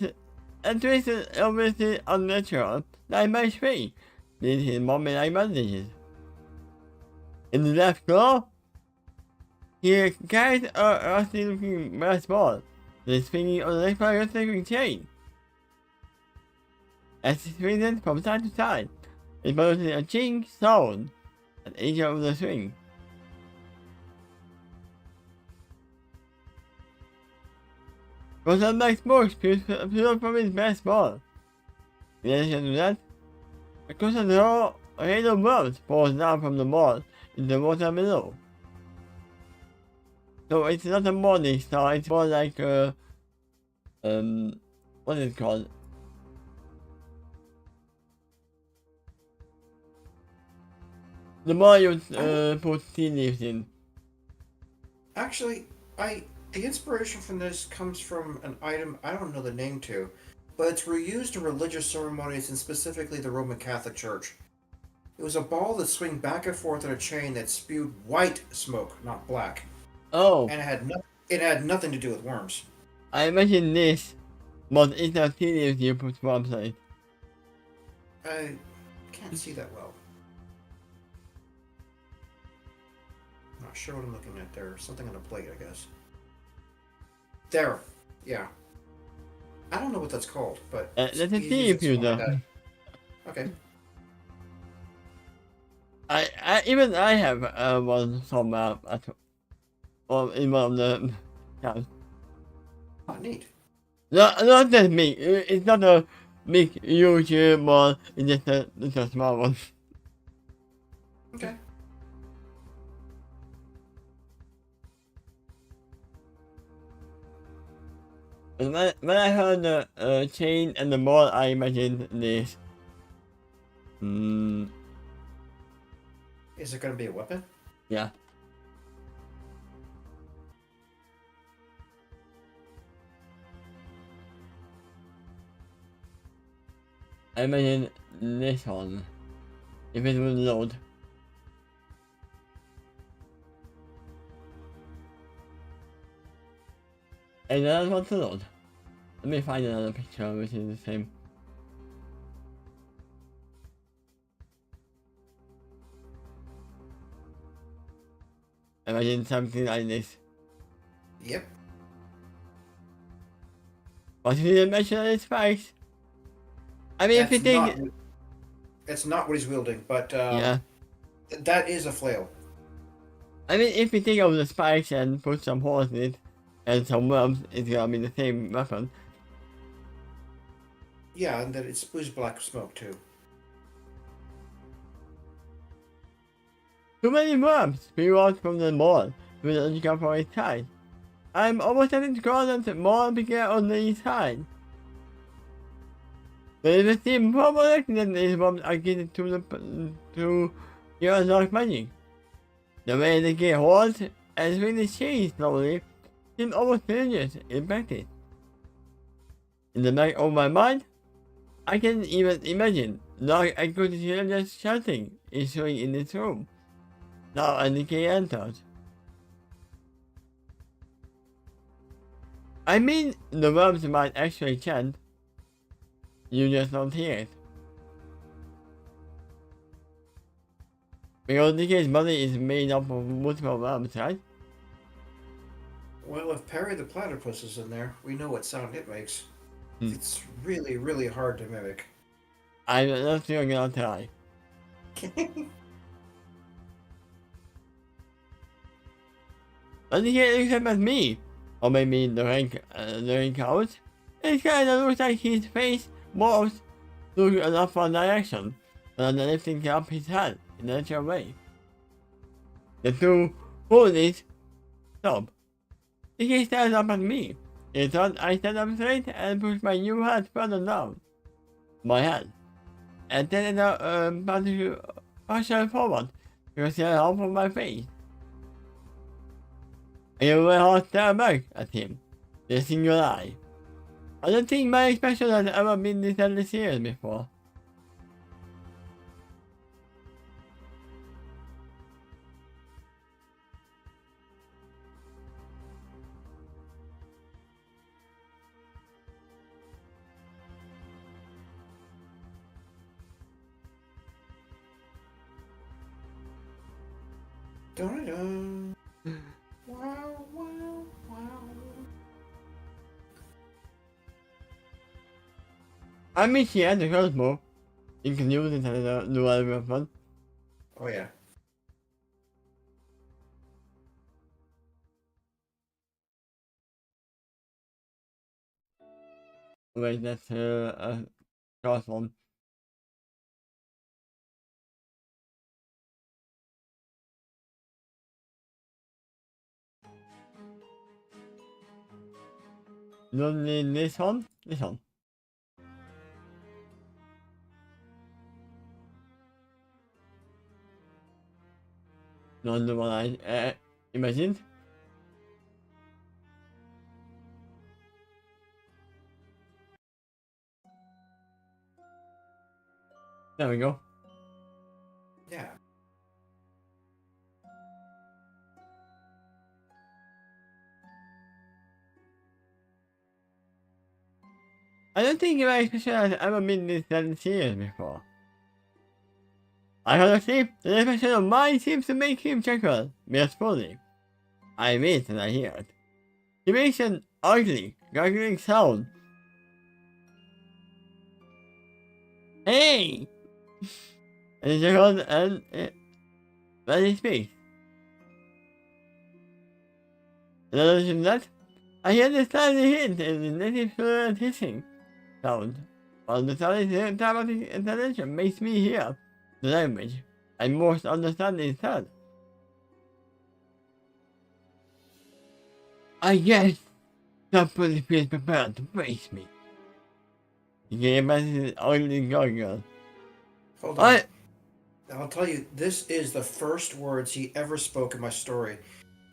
twisted obviously unnatural, like by speed, with his mommy-like bandages. In the left claw, he carries a rusty-looking brass ball that is swinging on an electric chain. As it swings from side to side, it produces a ching sound at each of the swing. But unlike smoke spewed from his brass ball. In addition to that, a constant raw rain of worms falls down from the ball into the water below. So it's not a morning star, it's more like a what is it called? The more you put tea leaves in. Actually, the inspiration from this comes from an item I don't know the name to, but it's reused in religious ceremonies and specifically the Roman Catholic Church. It was a ball that swung back and forth on a chain that spewed white smoke, not black. Oh. And it had nothing to do with worms. I imagine this, but it's a tea leaves you put website. I can't see that well. Not sure what I'm looking at there. Something on a plate, I guess. There. Yeah. I don't know what that's called, but That's a tea leaf, though. Okay. Even I have one somewhere at in one of the house. Oh, neat. No, not that big. It's not a big, huge one. It's just a small one. Okay. When I heard the chain and the ball, I imagined this. Is it going to be a weapon? Yeah. I imagine this one. If it will load. And I don't want to load. Let me find another picture which is the same. imagine something like this. Yep. What is the dimension of this space? I mean, if you think... It's not what he's wielding, but Yeah. that is a flail. I mean, if you think of the spikes and put some holes in it, and some worms, it's gonna be the same weapon. Yeah, and that it spews black smoke too. Too many worms spew out from the mall with the logical for its side. I'm almost having to call them the mall begin on the east side. There is a steam problem that these worms are getting to your dark magic. The way they get holes and swing the cheese slowly seems almost dangerous in practice. In the back of my mind, I can even imagine like I could hear just shouting issuing in this room. Now Aniki entered. I mean, the worms might actually chant. You just don't hear it. Because Niki's body is made up of multiple worms, right? Well, if Perry the Platypus is in there, we know what sound it makes. It's really, really hard to mimic. I'm not sure I'm gonna try. But he can't look up at me. Or maybe the rank out. It kinda looks like his face moves to enough one direction, and then lifting up his head in a natural way. The two hoodies stop. He stares up at me. He thought I stand up straight and push my new hat further down. My head. And then partial forward to see half of my face. I will hard stare back at him, the single eye. I don't think my expression has ever been this serious before. Dun-dun. Wow, wow, wow. I mean, she had the crossbow. You can use it as a dual weapon. Oh yeah. Wait, that's a crossbow. You don't need this one? This one. Not the one I imagined. There we go. Yeah. I don't think my expression has ever been this serious before. I honestly, the expression of mine seems to make him chuckle mirthfully. I admit that I hear it. He makes an ugly, gargling sound. Hey! And he chuckles and when he speaks. In addition to that, I hear the slightly hint in the native fluent hissing sound, while the slightly dramatic intonation makes me hear the language I most understand instead. I guess somebody feels prepared to face me. He gave us his ugly gargle. Hold on. I'll tell you, this is the first words he ever spoke in my story.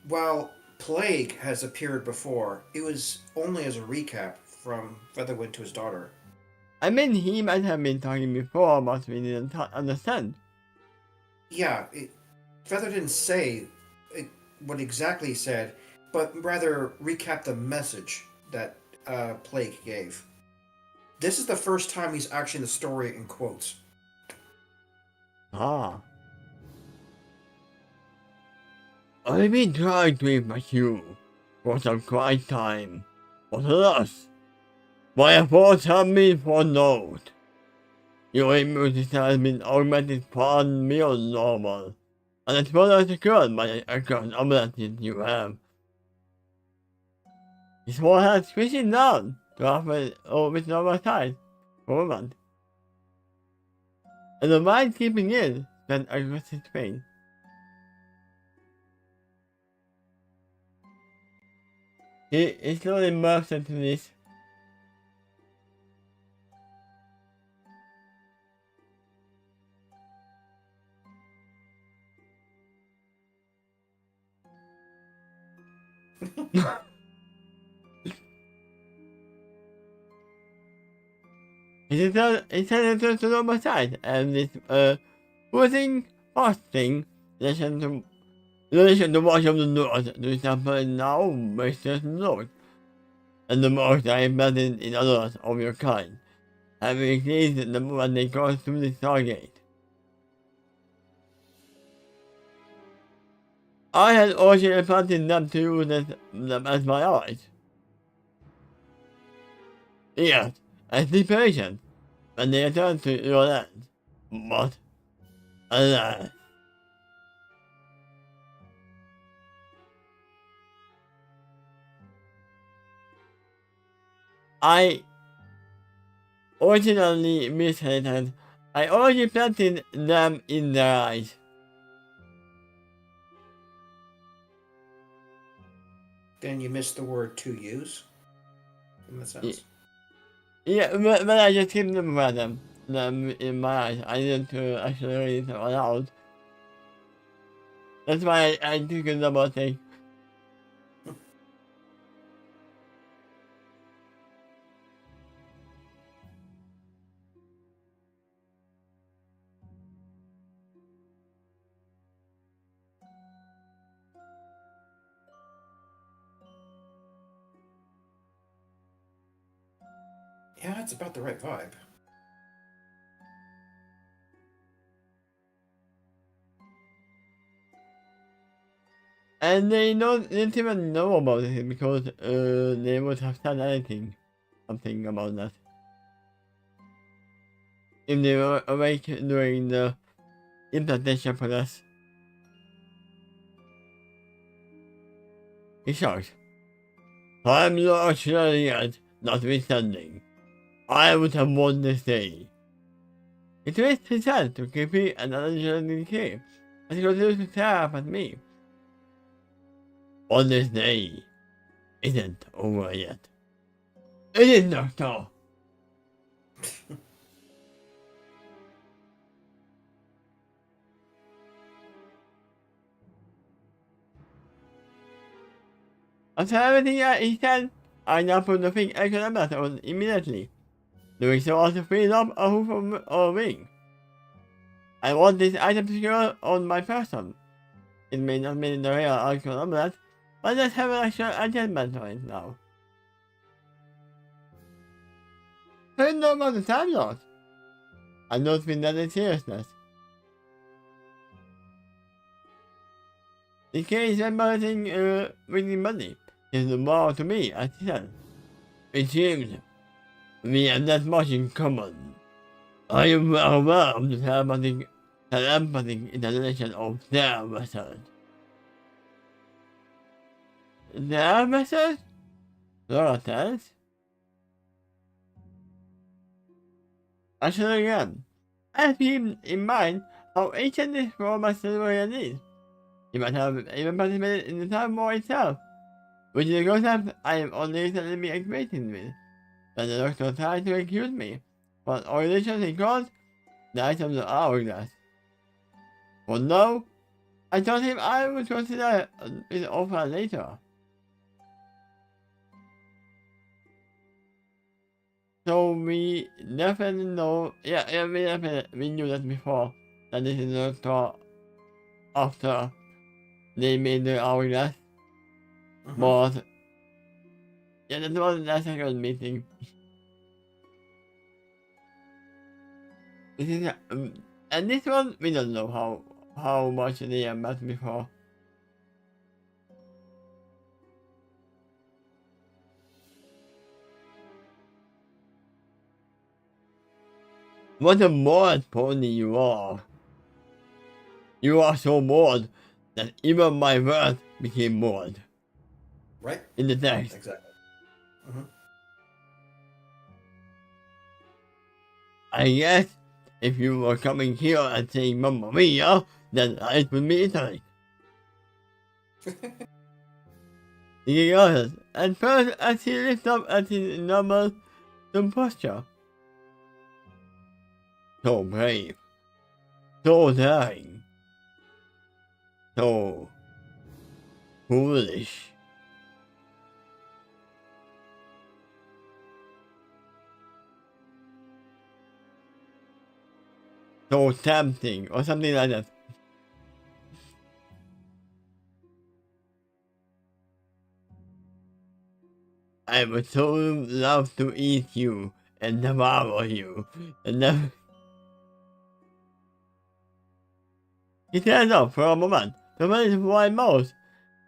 While Plague has appeared before, it was only as a recap from Featherwind to his daughter. I mean, he might have been talking before, but we didn't understand. Yeah, Feather didn't say what exactly he said, but rather recap the message that Plague gave. This is the first time he's actually in the story in quotes. Ah. I've been trying to impress you for some quiet time, but alas, my efforts have been for naught. Your immunity has been augmented far beyond normal, and it's further secured by the extra abilities you have. This war has switching down to offer with normal size for a month. And the mind keeping in that aggressive pain. He slowly immersed into this. He turned to the normal side, and this putting fasting listen to watch of the North to example now makes us note, and the most I embedded in others of your kind, having increased the moment they cross through the stargate. I had originally planted them to use them as my allies. Yes, as the patient, when they return to your land. But, alas, I originally misheard. I already planted them in their eyes. Then you missed the word to use in the sense. Yeah, but I just keep them around them in my eyes. I didn't actually read it aloud. That's why I took a double take. Yeah, it's about the right vibe. And they didn't even know about it because they would have said something about that. If they were awake during the implantation process. He shouts, I'm not sure yet, notwithstanding. I would have won this day. He twists his head to repeat another journey key as he continues to stare up at me. On this day isn't over yet. It is, Doctor. After everything he said, I now put the thing extra matter on immediately, doing so as to free up a hoof or wing. I want this item secure on my person. It may not be the real actual omelette, but let's have an actual adjustment on it now. I don't know about the time loss. I'm not been that in seriousness. The case embarrassing winning money is more to me, as he said. It seems we have that much in common. I am aware of the telepathic intelligence of their method. Their method? Laura tells. Actually again, I keep in mind how ancient this Roman civilian is. You might have even participated in the time war itself, which is a concept I am only recently been acquainted with. But the doctor tried to accuse me, but organizations he called the items of hourglass. For now, I told him I would consider his offer later. So we definitely know, we knew that before, that this is the doctor after they made the hourglass. But yeah, that was the second meeting. This is um, and this one we don't know how much they have met before. What a mod pony you are. You are so mod that even my words became mod. Right? In the text. Exactly. Mm-hmm. I guess if you were coming here and saying Mamma Mia, then it would be Italy. Yes, and first as he lifts up at his normal posture. So brave, so daring, so foolish. So tempting, or something like that. I would so love to eat you and devour you, and then he stands up for a moment to raise his wide mouth,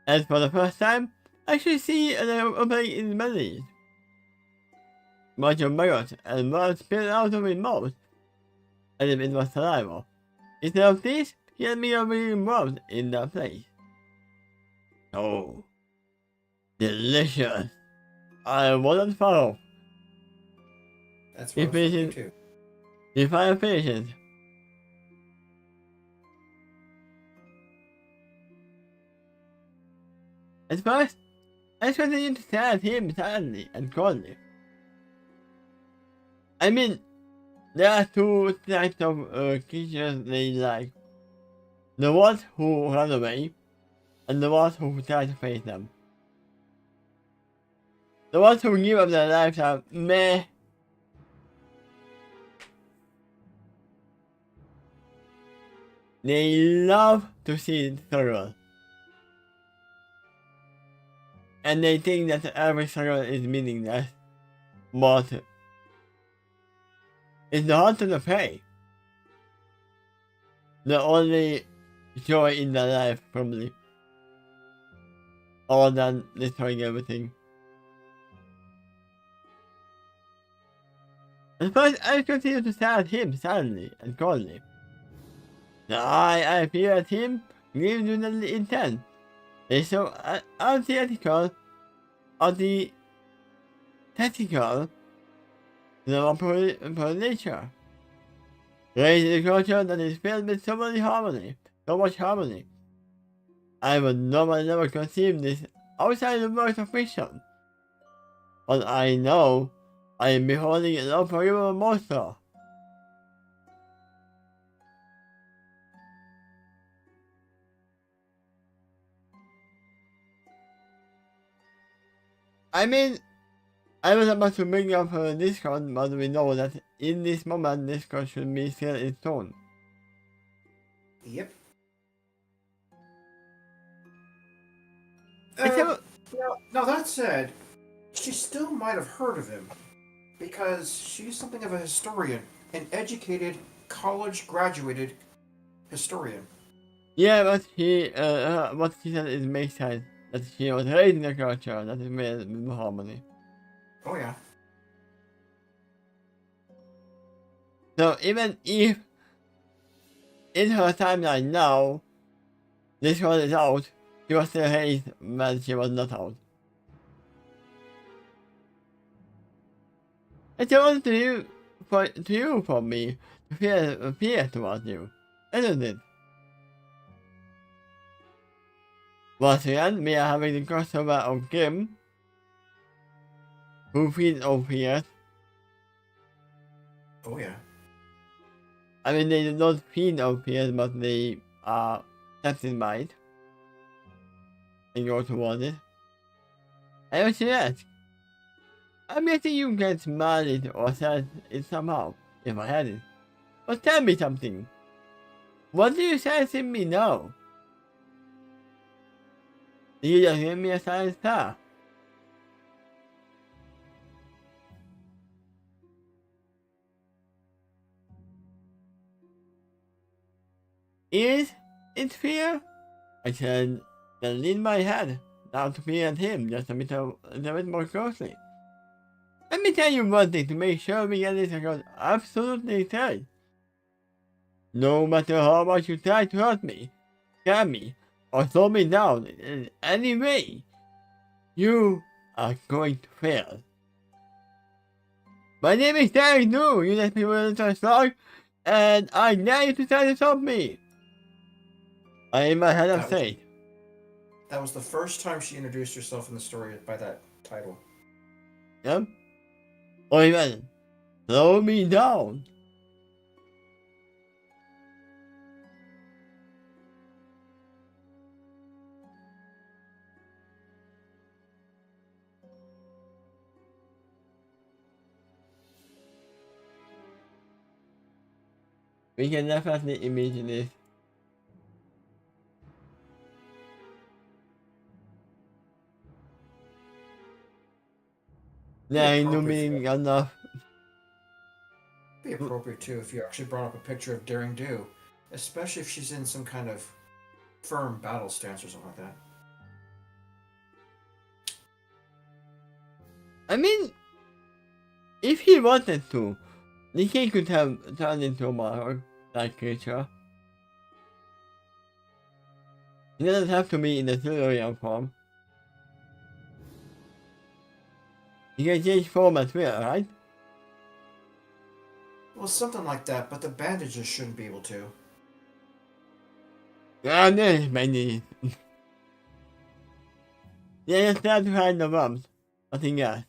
and for the first time, I should see an opening in his belly. Much of maggot and blood spilled out of his mouth, as if it was saliva. Instead of this, he had me already involved in that place. Oh, delicious. I wasn't follow. That's He what I was thinking finishes, too. he finally finishes. At first, I continued to stare at him silently and coldly. I mean, there are two types of creatures they like. The ones who run away, and the ones who try to face them. The ones who give up their lives are meh. They love to see struggle. And they think that every struggle is meaningless. But it's the hunt of the prey. The only joy in their life, probably. Other than destroying everything. At first, I continued to stare at him silently and coldly. The eye I peered at him gleamed with an intent. They so antithetical, antithetical to the nature. Raising a culture that is filled with so much harmony. I would normally never conceive this outside the works of fiction. But I know I am beholding an unforgivable monster. I mean, I was about to bring up her Discord, but we know that in this moment Discord should be still in stone. Yep. Except, Now that said, she still might have heard of him, because she's something of a historian, an educated, college-graduated historian. yeah, but what she said is makes sense. That she was raised in a culture that is made with harmony. Oh yeah. So even if in her timeline now, this one is out, she was still raised when she was not out. It's only to you for me to feel fear towards you, isn't it? Once again, we are having the crossover of Kim, who feeds on fears. Oh yeah. I mean, they do not feed on fears, but they are tempted by it and go towards it. I was ask, I'm guessing you can smell it or sense it somehow, if I had it. But tell me something. What do you sense in me now? Do you just give me a silent star? Is it fear? I said, then lean my head down to me and him just a bit more closely. Let me tell you one thing to make sure we get this across absolutely straight. No matter how much you try to hurt me, scare me, or slow me down in any way, you are going to fail. My name is Derek New, you let me win the slug, and I dare you to try to stop me. I am a head of state. That was the first time she introduced herself in the story by that title. Yep. Or even, slow me down. We can definitely imagine this. There ain't no meaning enough. Be appropriate too if you actually brought up a picture of Daring Do, especially if she's in some kind of firm battle stance or something like that. I mean, if he wanted to, the king could have turned into a monarch, that creature. He doesn't have to be in the Silurian form. He can change form as well, right? Well, something like that, but the bandages shouldn't be able to. Ah, there's many. Yeah, just try to hide the bombs. Nothing else.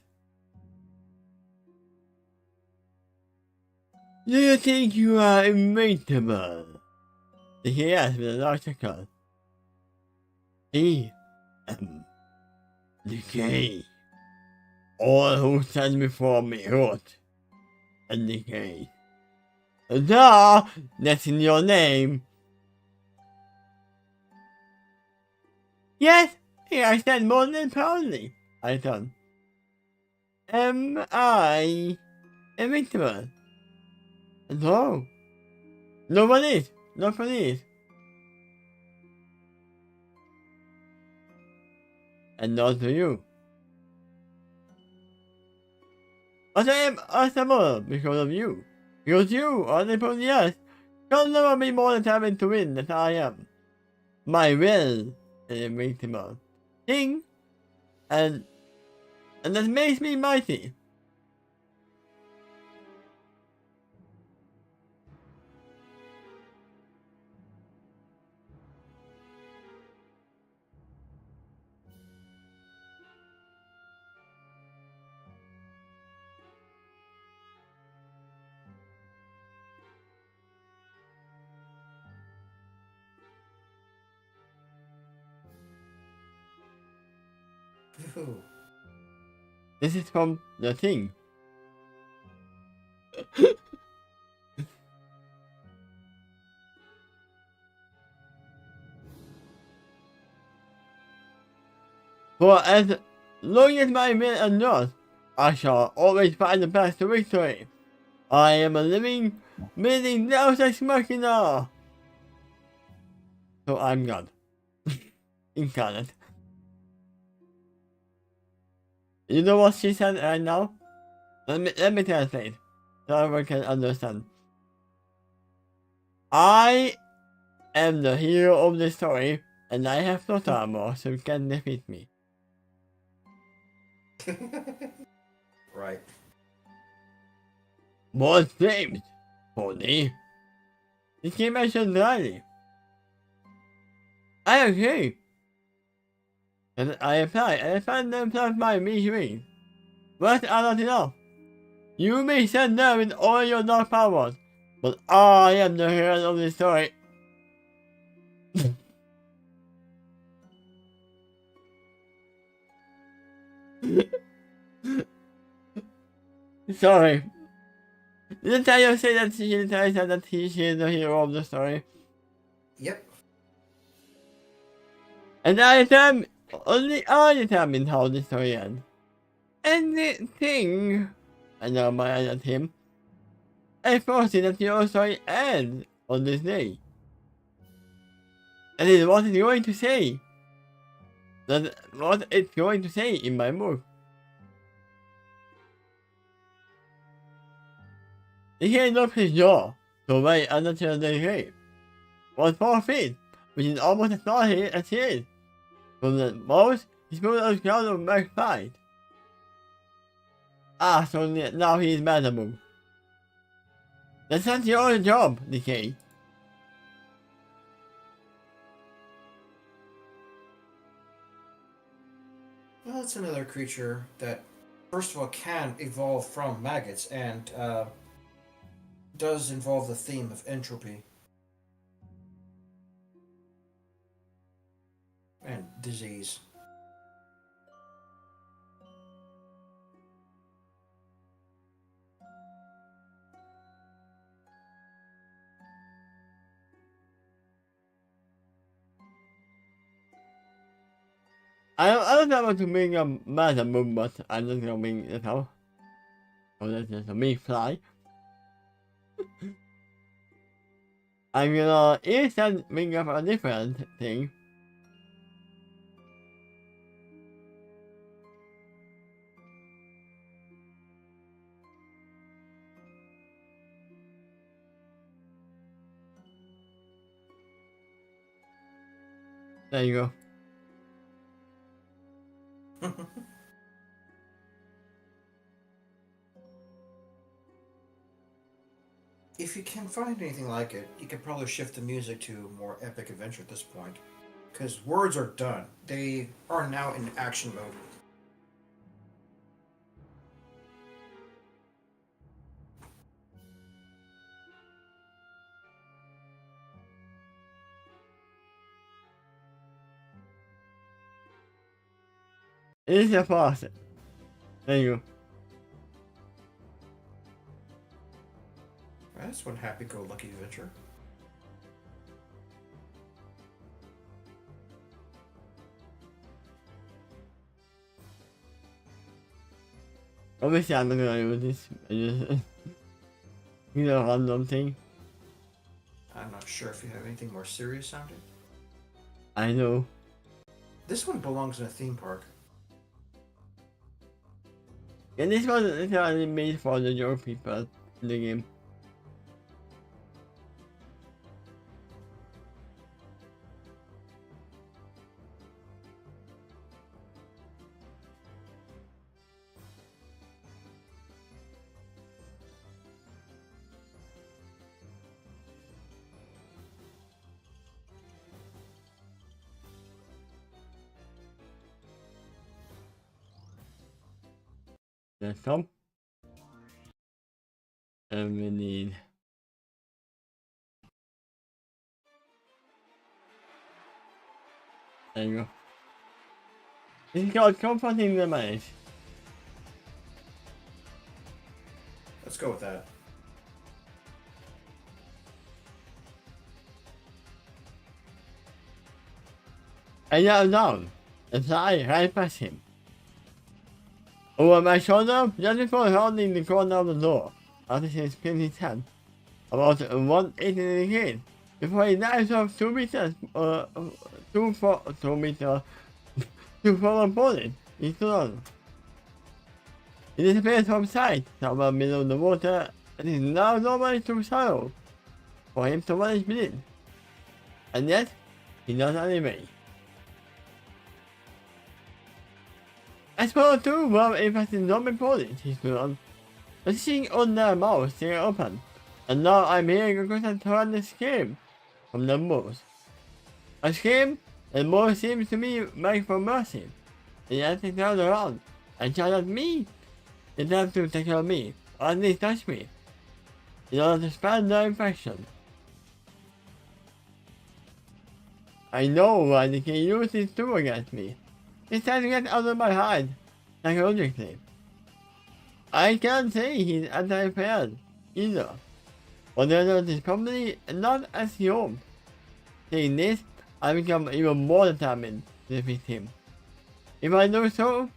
Do you think you are invincible? He asked with a large chuckle. I am decay. All who stand before me rot and decay. Duh! That's in your name. Yes, I stand more than proudly, I thought. Am I invincible? No. No one is. No one is. And not to you. But I am unstoppable because of you. Because you are the yes. You'll never be more determined to win than I am. My will is invincible. Thing, and that makes me mighty. Ooh. This is from the thing. For as long as my will endures, I shall always find the path to victory. I am a living, breathing Deus Ex Machina. So I'm God. Incarnate. You know what she said right now? Let me translate, so everyone can understand. I am the hero of the story, and I have no armor, so you can defeat me. Right. More claims, Pony. This game mentioned dryly. I agree. And I apply, and I find themselves by me doing. But are not enough. You may stand there with all your dark powers, but I am the hero of the story. Sorry. Didn't I say that she is the hero of the story? Yep. And only I determine how the story ends. Anything, I know my other team, I foresee that your story ends on this day. And it's what it's going to say. That's what it's going to say in my book. He can't open his jaw to wait until they came. Was 4 feet, which is almost as tall as he is. From the most, he's moved on the ground of Max 5. Ah, so now he is manageable. That's not your job, Decay. Well, it's another creature that, first of all, can evolve from maggots and does involve the theme of entropy and disease. I don't know what to bring a manageable, but I'm just gonna bring it out. So that's just a me fly. I'm gonna instead bring up a different thing. There you go. If you can find anything like it, you could probably shift the music to more epic adventure at this point. Because words are done. They are now in action mode. It is a faucet. There you go. That's one happy-go-lucky adventure. Obviously I'm not gonna do this. I just you know, random thing. I'm not sure if you have anything more serious sounding. I know. This one belongs in a theme park. And this one is only made for the young people in the game. That's some. And we need there you go. This is called comforting the mind. Let's go with that. I knelt down and fly right past him. Over my shoulder, just before holding the corner of the door, after he spin his hand about 180 degrees, before he dives off 2 meters, 2 meters, to forward bullet, he stood on. He disappears from sight, somewhere below the water, and is now nobody too shallow for him to vanish beneath. And yet, he does anyway. I suppose too, well, if I did not report it, he stood on. The seeing on their mouths staying open, and now I'm hearing a constant horrendous scream from the wolves. A scream that more seems to me like for mercy, and yet they turned around and shot at me. They have to take care of me, or at least touch me, in order to spread their infection. I know why they can use this tool against me. It's time to get out of my hide, psychologically. I can't say he's anti-prepared, either. Whatever is probably not as he hoped. Saying this, I become even more determined to defeat him. If I do so,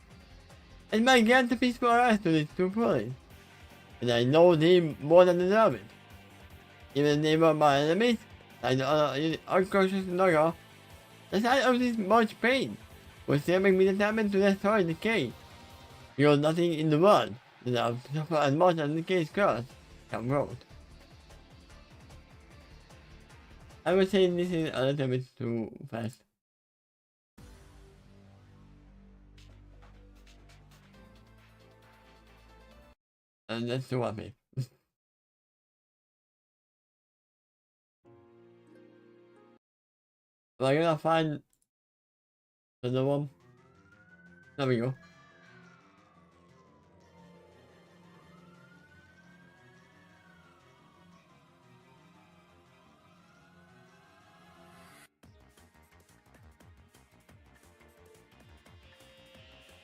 it might get the peaceful rise to this too fully. And I know they more than deserve it. Even if they were my enemies, like the other unconscious Naga, the sight of this much pain will still make me determined to destroy the cage. Because nothing in the world that I've suffered as much as the cage curse some road. I would say this is a little bit too fast. And that's too happy. We're gonna find another one. There we go.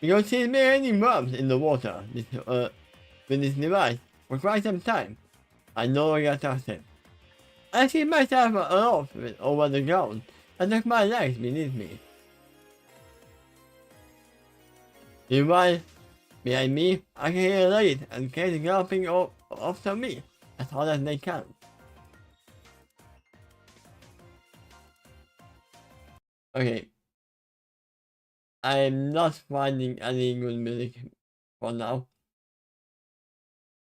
You don't see many mobs in the water with this device for quite some time. I know I got touched. I see myself aloft over the ground and took my legs beneath me. Meanwhile, behind me, I can hear light and cats galloping after me as hard as they can. Okay. I'm not finding any good music for now.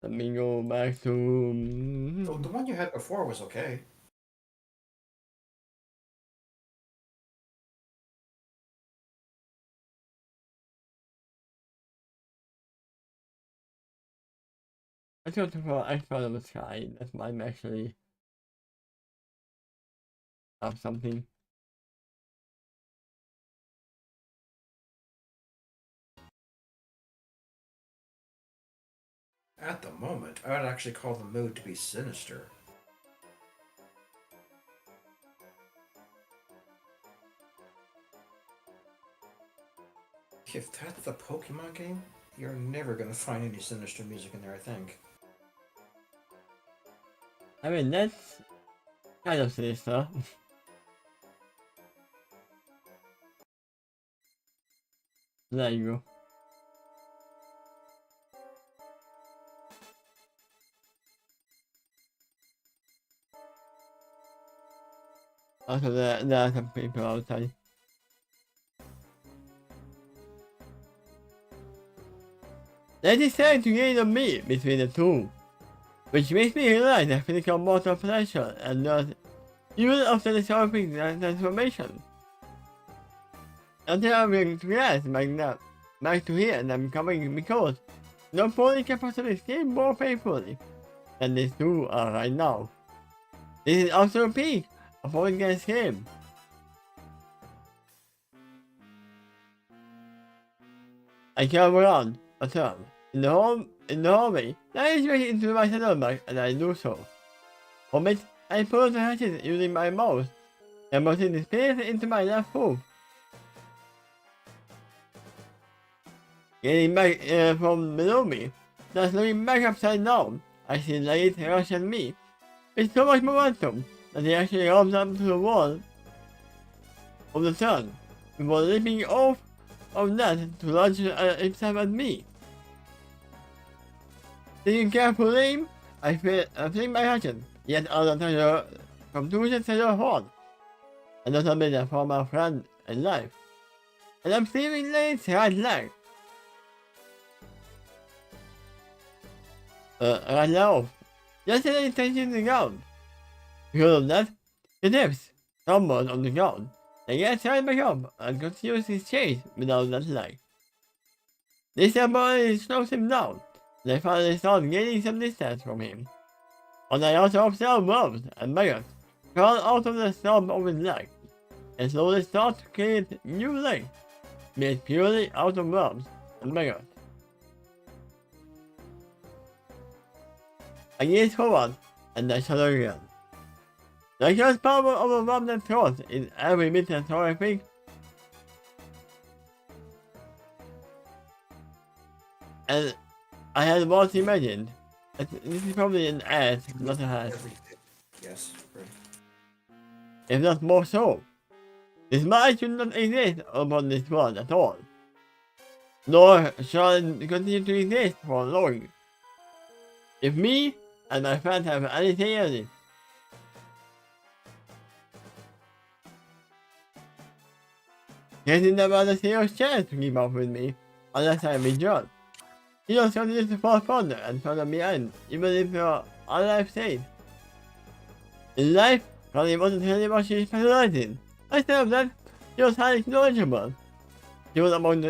Let me go back to... The one you had before was okay. Let's go for Explore the Sky. That might actually have something. At the moment, I would actually call the mood to be sinister. If that's the Pokemon game, you're never gonna find any sinister music in there, I think. I mean, that's kind of sinister. There you go. Also, there are some people outside. They decide to gain a meet between the two, which makes me realize that physical motor pressure and not even after the solving transformation. Until I'm going to realize back to hear them coming because no pony can possibly escape more painfully than these two are right now. This is also a peak of what can escape. I come around a turn in the hallway, I is straight into my saddlebag and I do so. From it, I pull the hatchet using my mouse and motion the spears into my left hoof. Getting back from below me, just looking back upside down, I see light rush at me with so much momentum that he actually rolls up to the wall of the turn before leaping off of that to launch himself at me. Taking careful aim, I fling my hatchet, yet other treasure from two treasure horn, another bit for my friend and life, and I'm steering Lane's right leg. Right now, just as I touching the ground. Because of that, the depths stumbled on the ground. They get right back up and continues his chase without that leg. This temporarily slows him down, and I finally start gaining some distance from him. And I also observe worms and maggots crawl out of the stump of his leg, and slowly start to create new legs, made purely out of worms and maggots. I gaze forward, and I shudder again. The curse power of a worm that throws is every bit as horrific. And I had once imagined that this is probably an ass, not a hat. Yes, right. If not more so. This mind should not exist upon this world at all. Nor shall it continue to exist for long. If me and my friends have anything in it, Casey never had a serious chance to keep up with me unless I withdrawn. He just continues to fall further and further behind, even if all life state. In life, Connie wasn't telling what she specialized in. Instead of that, she was highly knowledgeable. She was among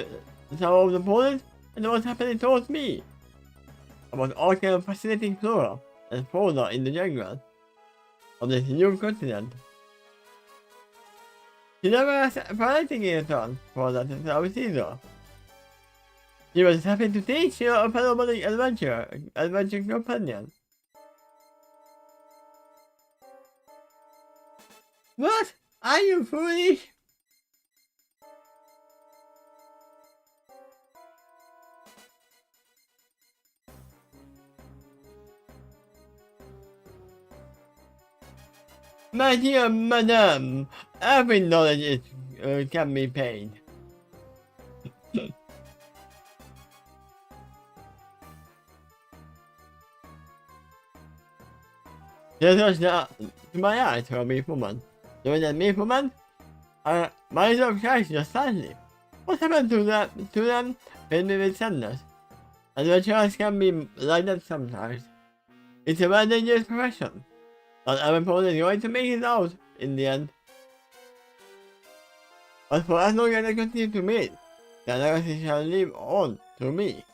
some of the opponents and what was happening towards me. About all kinds of fascinating flora and fauna in the jungle of this new continent. She never asked for anything in return for that service either. She was happy to teach her a fellow budding adventure companion. What? Are you foolish? My dear madam, every knowledge is, can be paid. This was to my eyes for a brief moment. During that brief moment, my little crashed just slightly. What happened to them filled me with sadness. Adventurers can be like that sometimes. It's a very dangerous profession. Not everyone is going to make it out in the end. But for as long as I continue to meet, the legacy shall live on through me.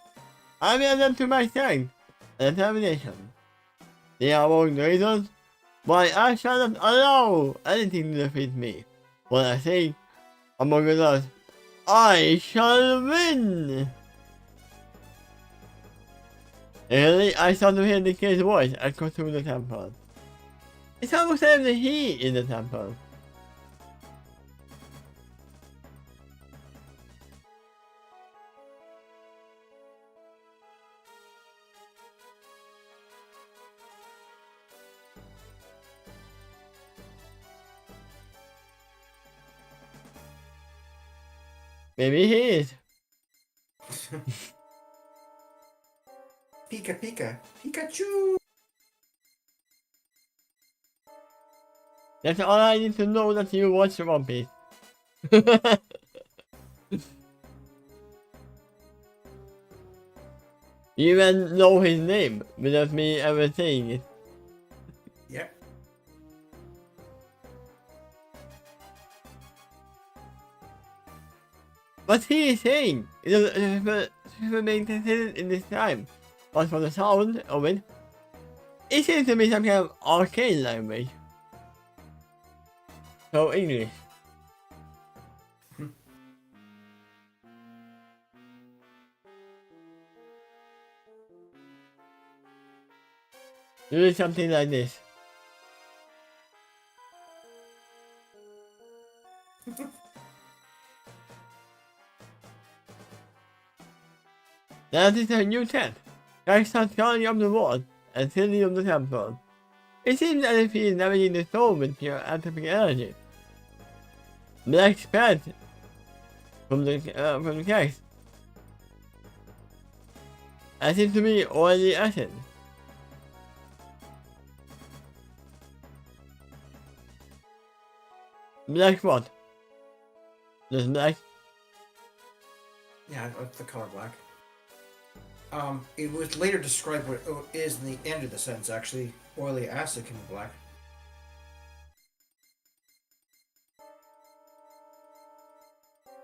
I will them to my strength and determination. They are among the reasons why I shall not allow anything to defeat me. When I say, among others, I shall win! Suddenly, I start to hear the kid's voice echo through the temple. It's almost as if he in the temple. Maybe he is. Pika Pika, Pikachu! That's all I need to know that you watch One Piece. You even know his name without me ever saying it. Yep. What he is saying is being considered in this time. But from the sound of it, it seems to be some kind of arcane language. So English. Do something like this. That is a new tent. Guy starts calling up the wall and filling up the temple. It seems as if he is navigating the storm with pure atomic energy. Black spat from the case. I seem to be oily acid. Black what? Just black? Yeah, it's the color black. It was later described what it is in the end of the sentence, actually. Oily acid can be black.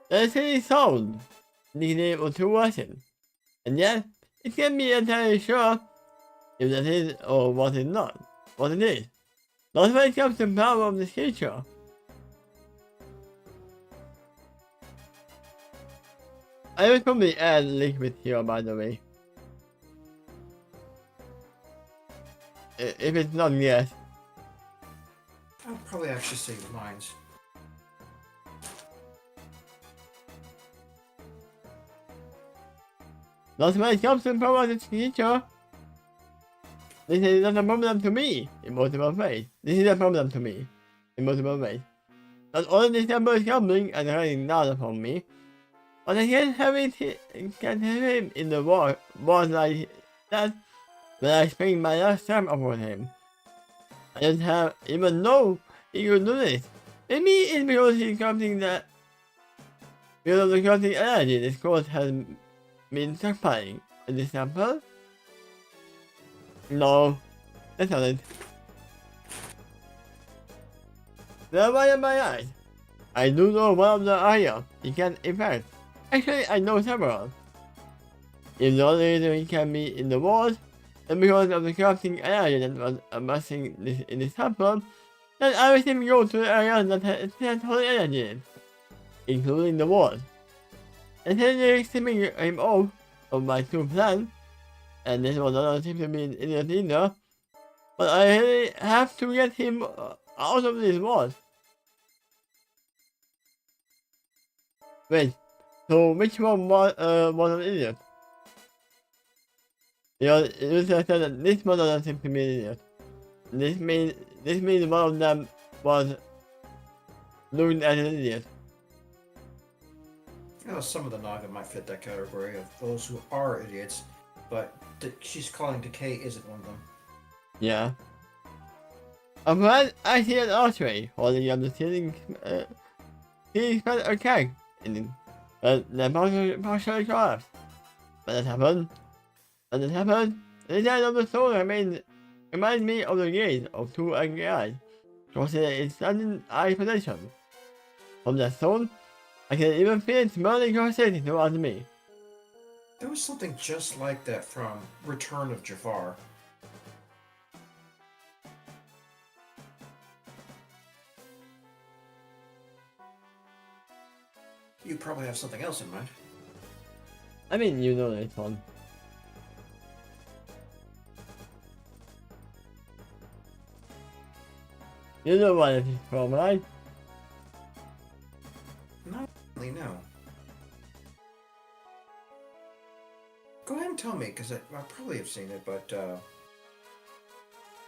That's any sound being able to watch it. And yet, it can be entirely sure if that is or what is not. What it is. Not when it comes to the power of this creature. I will probably add liquid here, by the way. If it's not yet. I'll probably actually save mines. Not when it comes to the power of this creature. This is not a problem to me, in multiple ways. This is a problem to me, in multiple ways. Not only this temple is crumbling and raining down upon me, but I can't have him in the war like that when I spring my last time upon him. I don't have even know he could do this. Maybe it's because he's counting that because of the counting energy this course has been stockpiling in this temple? No. That's all it. Now why am I eyes? I do know one of the area he can infect. Actually, I know several. If the only reason he can be in the walls, and because of the crafting area that was amassing in this temple, then I will him go to the area that has holy energy in it, including the walls. And then they're stripping him off of my true plan, and this was not seem to be in it either, but I really have to get him out of these walls. Wait, so which one was an idiot? You said that this one doesn't seem to be an idiot. This means one of them was looking at an idiot. You know, some of the Naga might fit that category of those who are idiots, but she's calling Decay isn't one of them. Yeah. But I see an archery holding up the ceiling. He spent a keg in it, but the partially collapsed. When that happened, the design of the soul reminds me of the gaze of two angry eyes, considered its sudden eye position. From that stone, I can even feel it smiling conversating towards me. There was something just like that from Return of Jafar. You probably have something else in mind. I mean, you know this one. You know what it is from, right? Not really, no. Go ahead and tell me, because I probably have seen it, but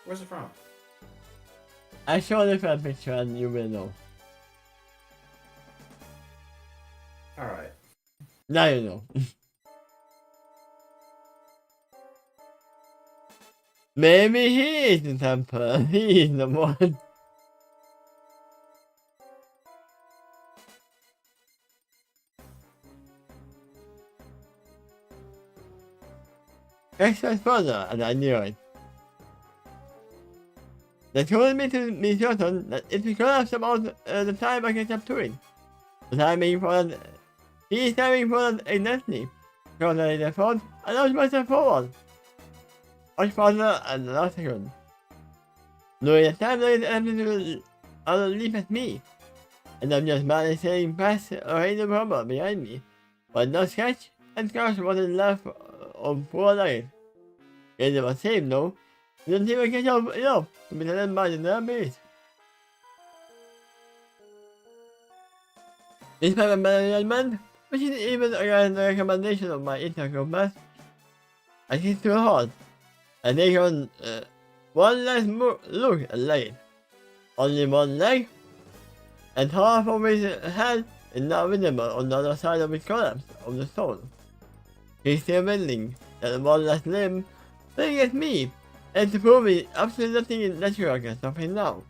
where's it from? I show the fan picture and you will know. Alright. Now you know. Maybe he is the temper. He is the one. Extra further, and I knew it. They told me to be certain that it's because about the time I get up to it. The timing for that. He is timing for that exactly. Because I thought, I launched myself forward. Much farther and last second. Knowing the time there is empty to leap at me. And I'm just madly sailing past a hidden problem behind me. But no sketch and scratch wasn't left of poor life. It was safe though. Didn't even catch up enough to be led by the beast. Despite my management, which is even against the recommendation of my intercompass, I kicked too hard. I take on one last look at leg. Only one leg, and half of his head is now visible on the other side of his collapse of the stone. He's still willing that one last limb will get me, and to prove it, absolutely nothing natural can stop him now.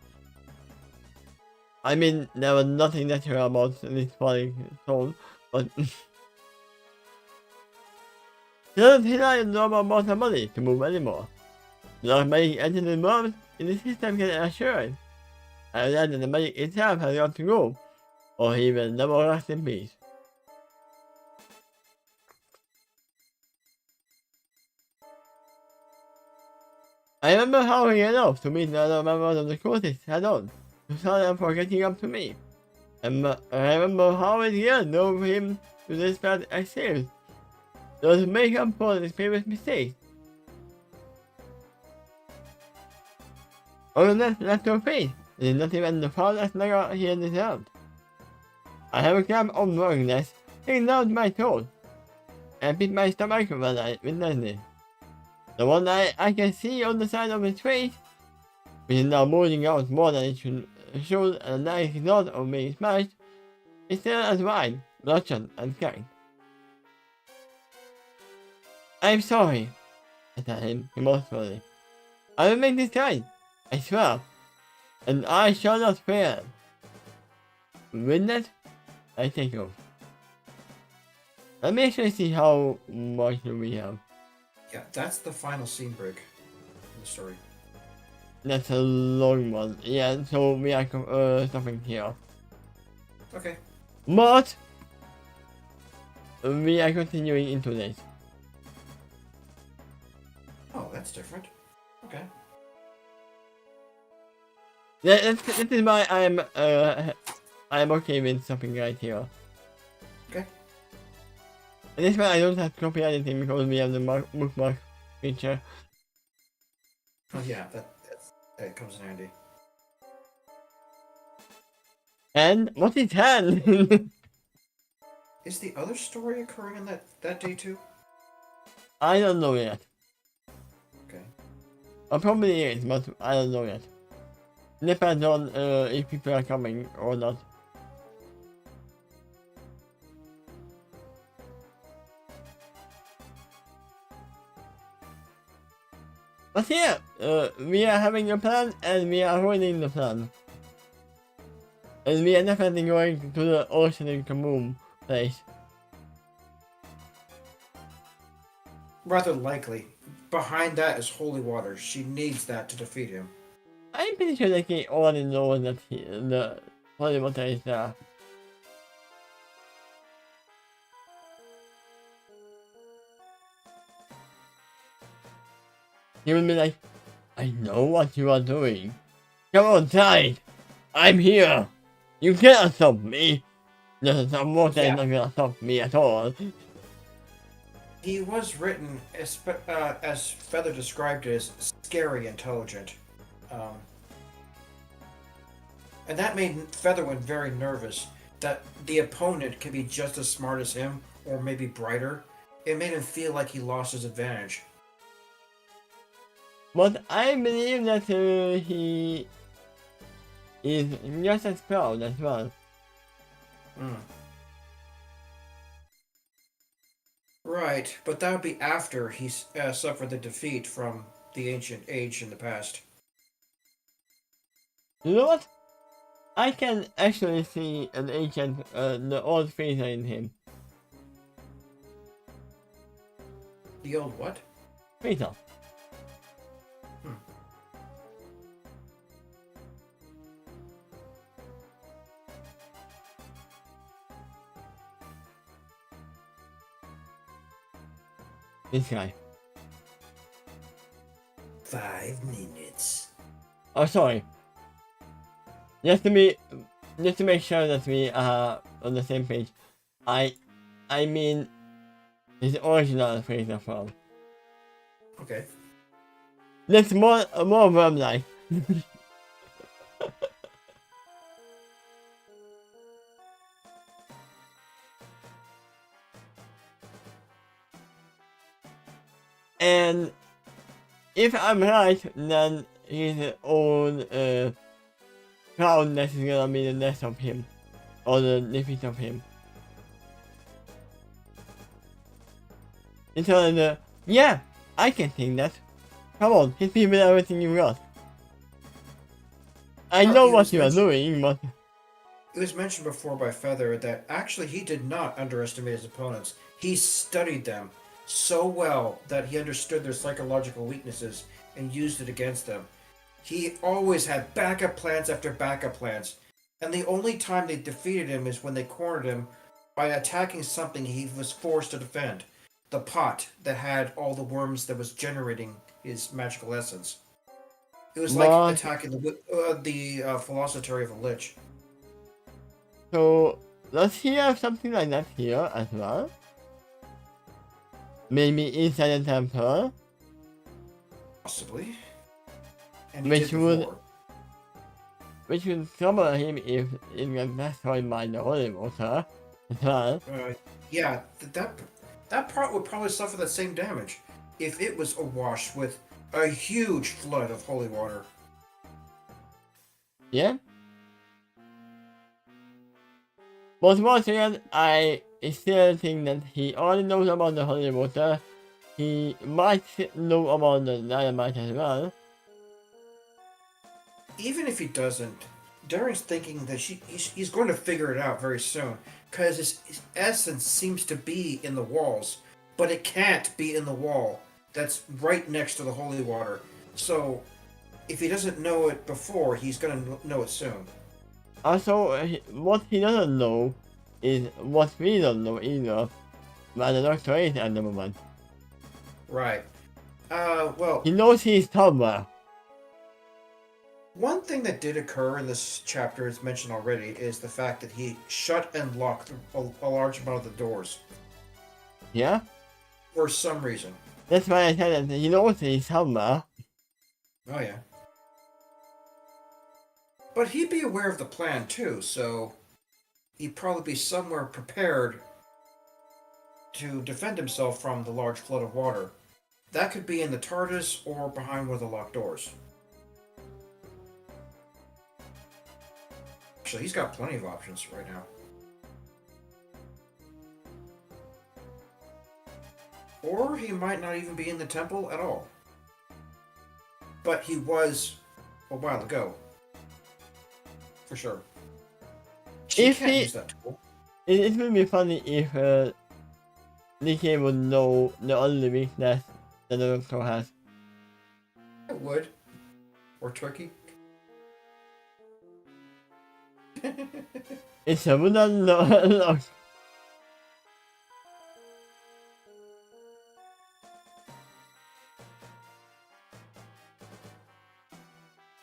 I mean, there was nothing natural about this falling stone, but doesn't rely on normal mortal body to move anymore. Not making any moves in the system can assure it. I read that the magic itself has got to go, or he will never rest in peace. I remember how he ran off to meet the other members of the cultists head on, to thank them for getting up to me. And I remember how his gear drove him to this bad experience, so to make up for his previous mistakes. On the left of face, it is not even the farthest layer he had deserved. I have a cramp of worringness hanging down my throat, and beat my stomach when I witnessed it. The one I can see on the side of his face, which is now moving out more than it should, and the knife not of being smashed, is still as wide, bloodshot, and cracked. I'm sorry, I tell him remorsefully. I will make this right, I swear, and I shall not fail. With that, I take off. Let me actually see how much we have. Yeah, that's the final scene break in the story. That's a long one. Yeah, so we are stopping here. Okay. But we are continuing into this. Oh, that's different. Okay. This is why I'm okay with stopping right here. Okay. And this one I don't have to copy anything because we have the bookmark feature. Oh yeah, that comes in handy. And what is hand? Is the other story occurring in that day too? I don't know yet. Okay. Probably is, but I don't know yet. Depends on if people are coming or not. But yeah, we are having a plan and we are holding the plan. And we are definitely going to the ocean in Kaboom place. Rather likely. Behind that is holy water. She needs that to defeat him. I'm pretty sure that he already knows that the holy water is there. He will be like, I know what you are doing. Come outside. I'm here. You cannot stop me. The water is not gonna stop me at all. He was written as Feather described it as scary intelligent. And that made Featherwind very nervous that the opponent could be just as smart as him or maybe brighter. It made him feel like he lost his advantage. But I believe that he is just as proud as well. Right, but that would be after he suffered the defeat from the ancient age in the past. You know what? I can actually see an ancient, the old Phaser in him. The old what? Phaser. This guy. 5 minutes. Oh, sorry. Just to make sure that we are on the same page. I mean, his original Phaser form. Okay. That's more worm-like. And if I'm right, then his own crown that is gonna be the death of him, or the defeat of him. Until yeah, I can think that. Come on, hit me with everything you got. I know what you are doing, but it was mentioned before by Feather that actually he did not underestimate his opponents. He studied them so well that he understood their psychological weaknesses and used it against them. He always had backup plans after backup plans, and the only time they defeated him is when they cornered him by attacking something he was forced to defend. The pot that had all the worms that was generating his magical essence. It was like attacking the philosophy of a lich. So, does he have something like that here as well? Maybe inside the temple? Possibly. And which would summon him if it gets destroyed by the holy water as well. Yeah, that part would probably suffer the same damage if it was awash with a huge flood of holy water. Yeah. But once again, I still think that he already knows about the holy water. He might know about the dynamite as well. Even if he doesn't, Darren's thinking that he's going to figure it out very soon, because his essence seems to be in the walls, but it can't be in the wall that's right next to the holy water. So if he doesn't know it before, he's gonna know it soon. Also, what he doesn't know is what we don't know either. But the Doctor is at the moment. Right. Well, He knows he's somewhere. one thing that did occur in this chapter, as mentioned already, is the fact that he shut and locked a large amount of the doors. Yeah? For some reason. That's why I said that he knows he's somewhere. Oh, yeah. But he'd be aware of the plan, too, so he'd probably be somewhere prepared to defend himself from the large flood of water. That could be in the TARDIS or behind one of the locked doors. Actually, he's got plenty of options right now. Or he might not even be in the temple at all. But he was a while ago. For sure. She can't use that tool. It would be funny if DK would know the only weakness that the Doctor has. It would. Or Twiki. It's a wooden lock.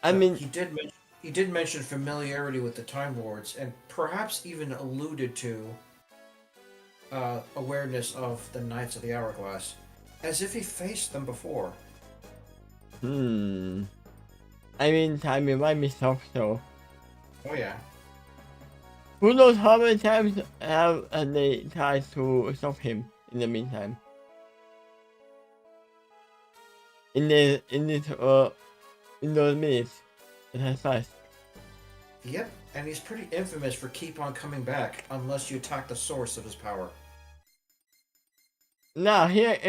I mean, he did mention familiarity with the Time Lords, and perhaps even alluded to awareness of the Knights of the Hourglass, as if he faced them before. I mean, time might be soft though. Oh yeah. Who knows how many times have they tried to stop him in the meantime? In those minutes that has passed. Yep, and he's pretty infamous for keep on coming back unless you attack the source of his power. Now, here's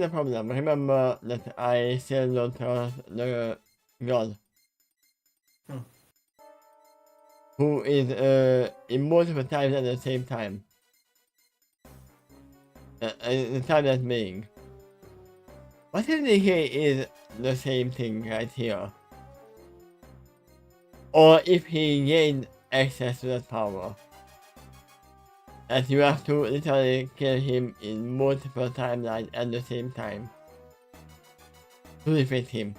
the problem. Remember that I still don't trust the god. Who is in multiple times at the same time. The time that's being. What if the here is the same thing right here? Or if he gained access to that power. That you have to literally kill him in multiple timelines at the same time. To defeat him.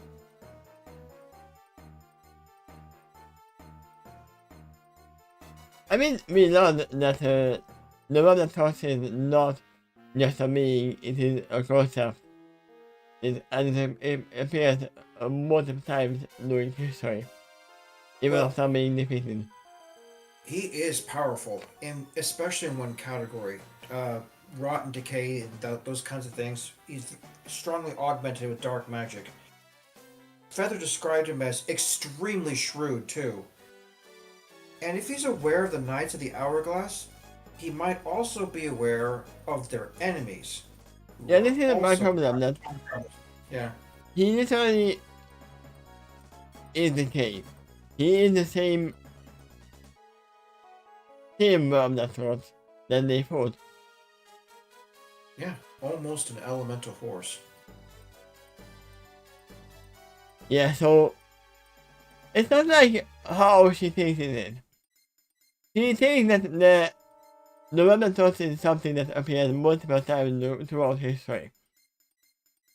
I mean, we learned that the one that talks is not just a being, it is a concept. And it appears multiple times during history, even after being defeated. He is powerful, especially in one category. Rot and decay, and those kinds of things. He's strongly augmented with dark magic. Feather described him as extremely shrewd, too. And if he's aware of the Knights of the Hourglass, he might also be aware of their enemies. Yeah, this is my problem. That yeah. He literally is the case. He is the same worm that thought than they thought. Yeah, almost an elemental force. Yeah, so it's not like how she thinks it is. She thinks that the Roman thought is something that appears multiple times throughout history.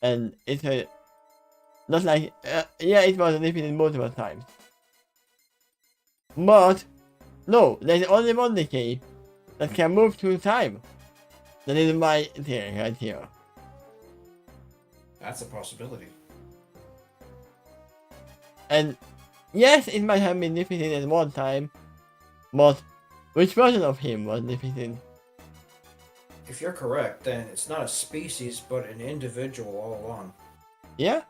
And it's not like, yeah, it was repeated multiple times. But, no, there's only one decay that can move through time. That is my theory right here. That's a possibility. And, yes, it might have been defeated at one time, but which version of him was defeated? If you're correct, then it's not a species, but an individual all along. Yeah?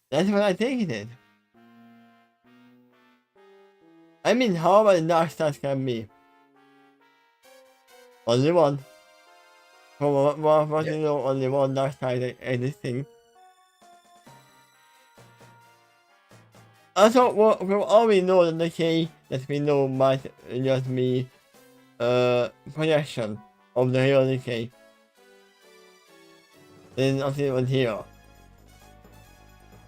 That's what I think it is. I mean, how many dark stars can be? Only one. From what you know, only one dark star existing. Also, from all we know, the decay that we know might just be projection of the real decay. There's nothing on here.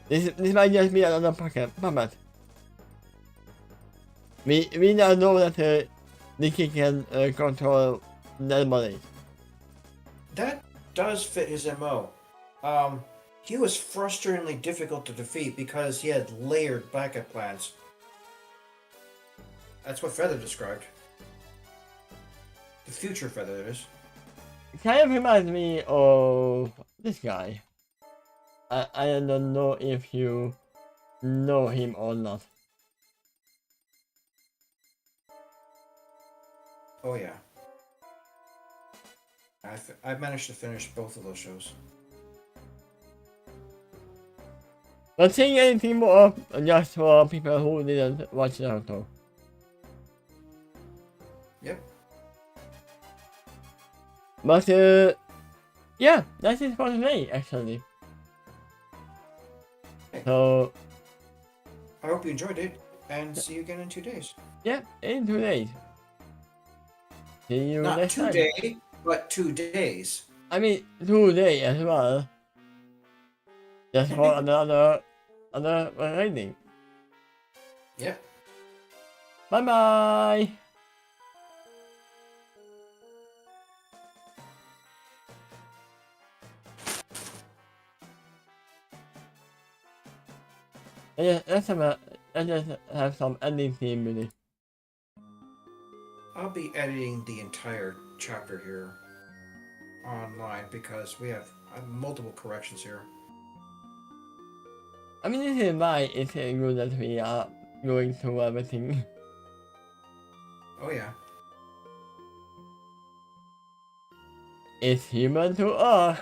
This might just be another puppet. We now know that Nicky can control dead bodies. That does fit his MO. He was frustratingly difficult to defeat because he had layered backup plans. That's what Feather described. The future Feather, that is. It kind of reminds me of this guy. I don't know if you know him or not. Oh yeah. I've managed to finish both of those shows. Not saying anything more, just for people who didn't watch Naruto. Yep. But yeah, that's it for today actually. Hey. So I hope you enjoyed it, and see you again in 2 days. yeah, in 2 days. See you Not next time. today, but 2 days. I mean 2 days as well. Just for another rating. Yep. Bye bye. Let's have some ending theme music. I'll be editing the entire chapter here online because I have multiple corrections here. I mean, this is why it's good that we are going through everything. Oh yeah. It's human to us.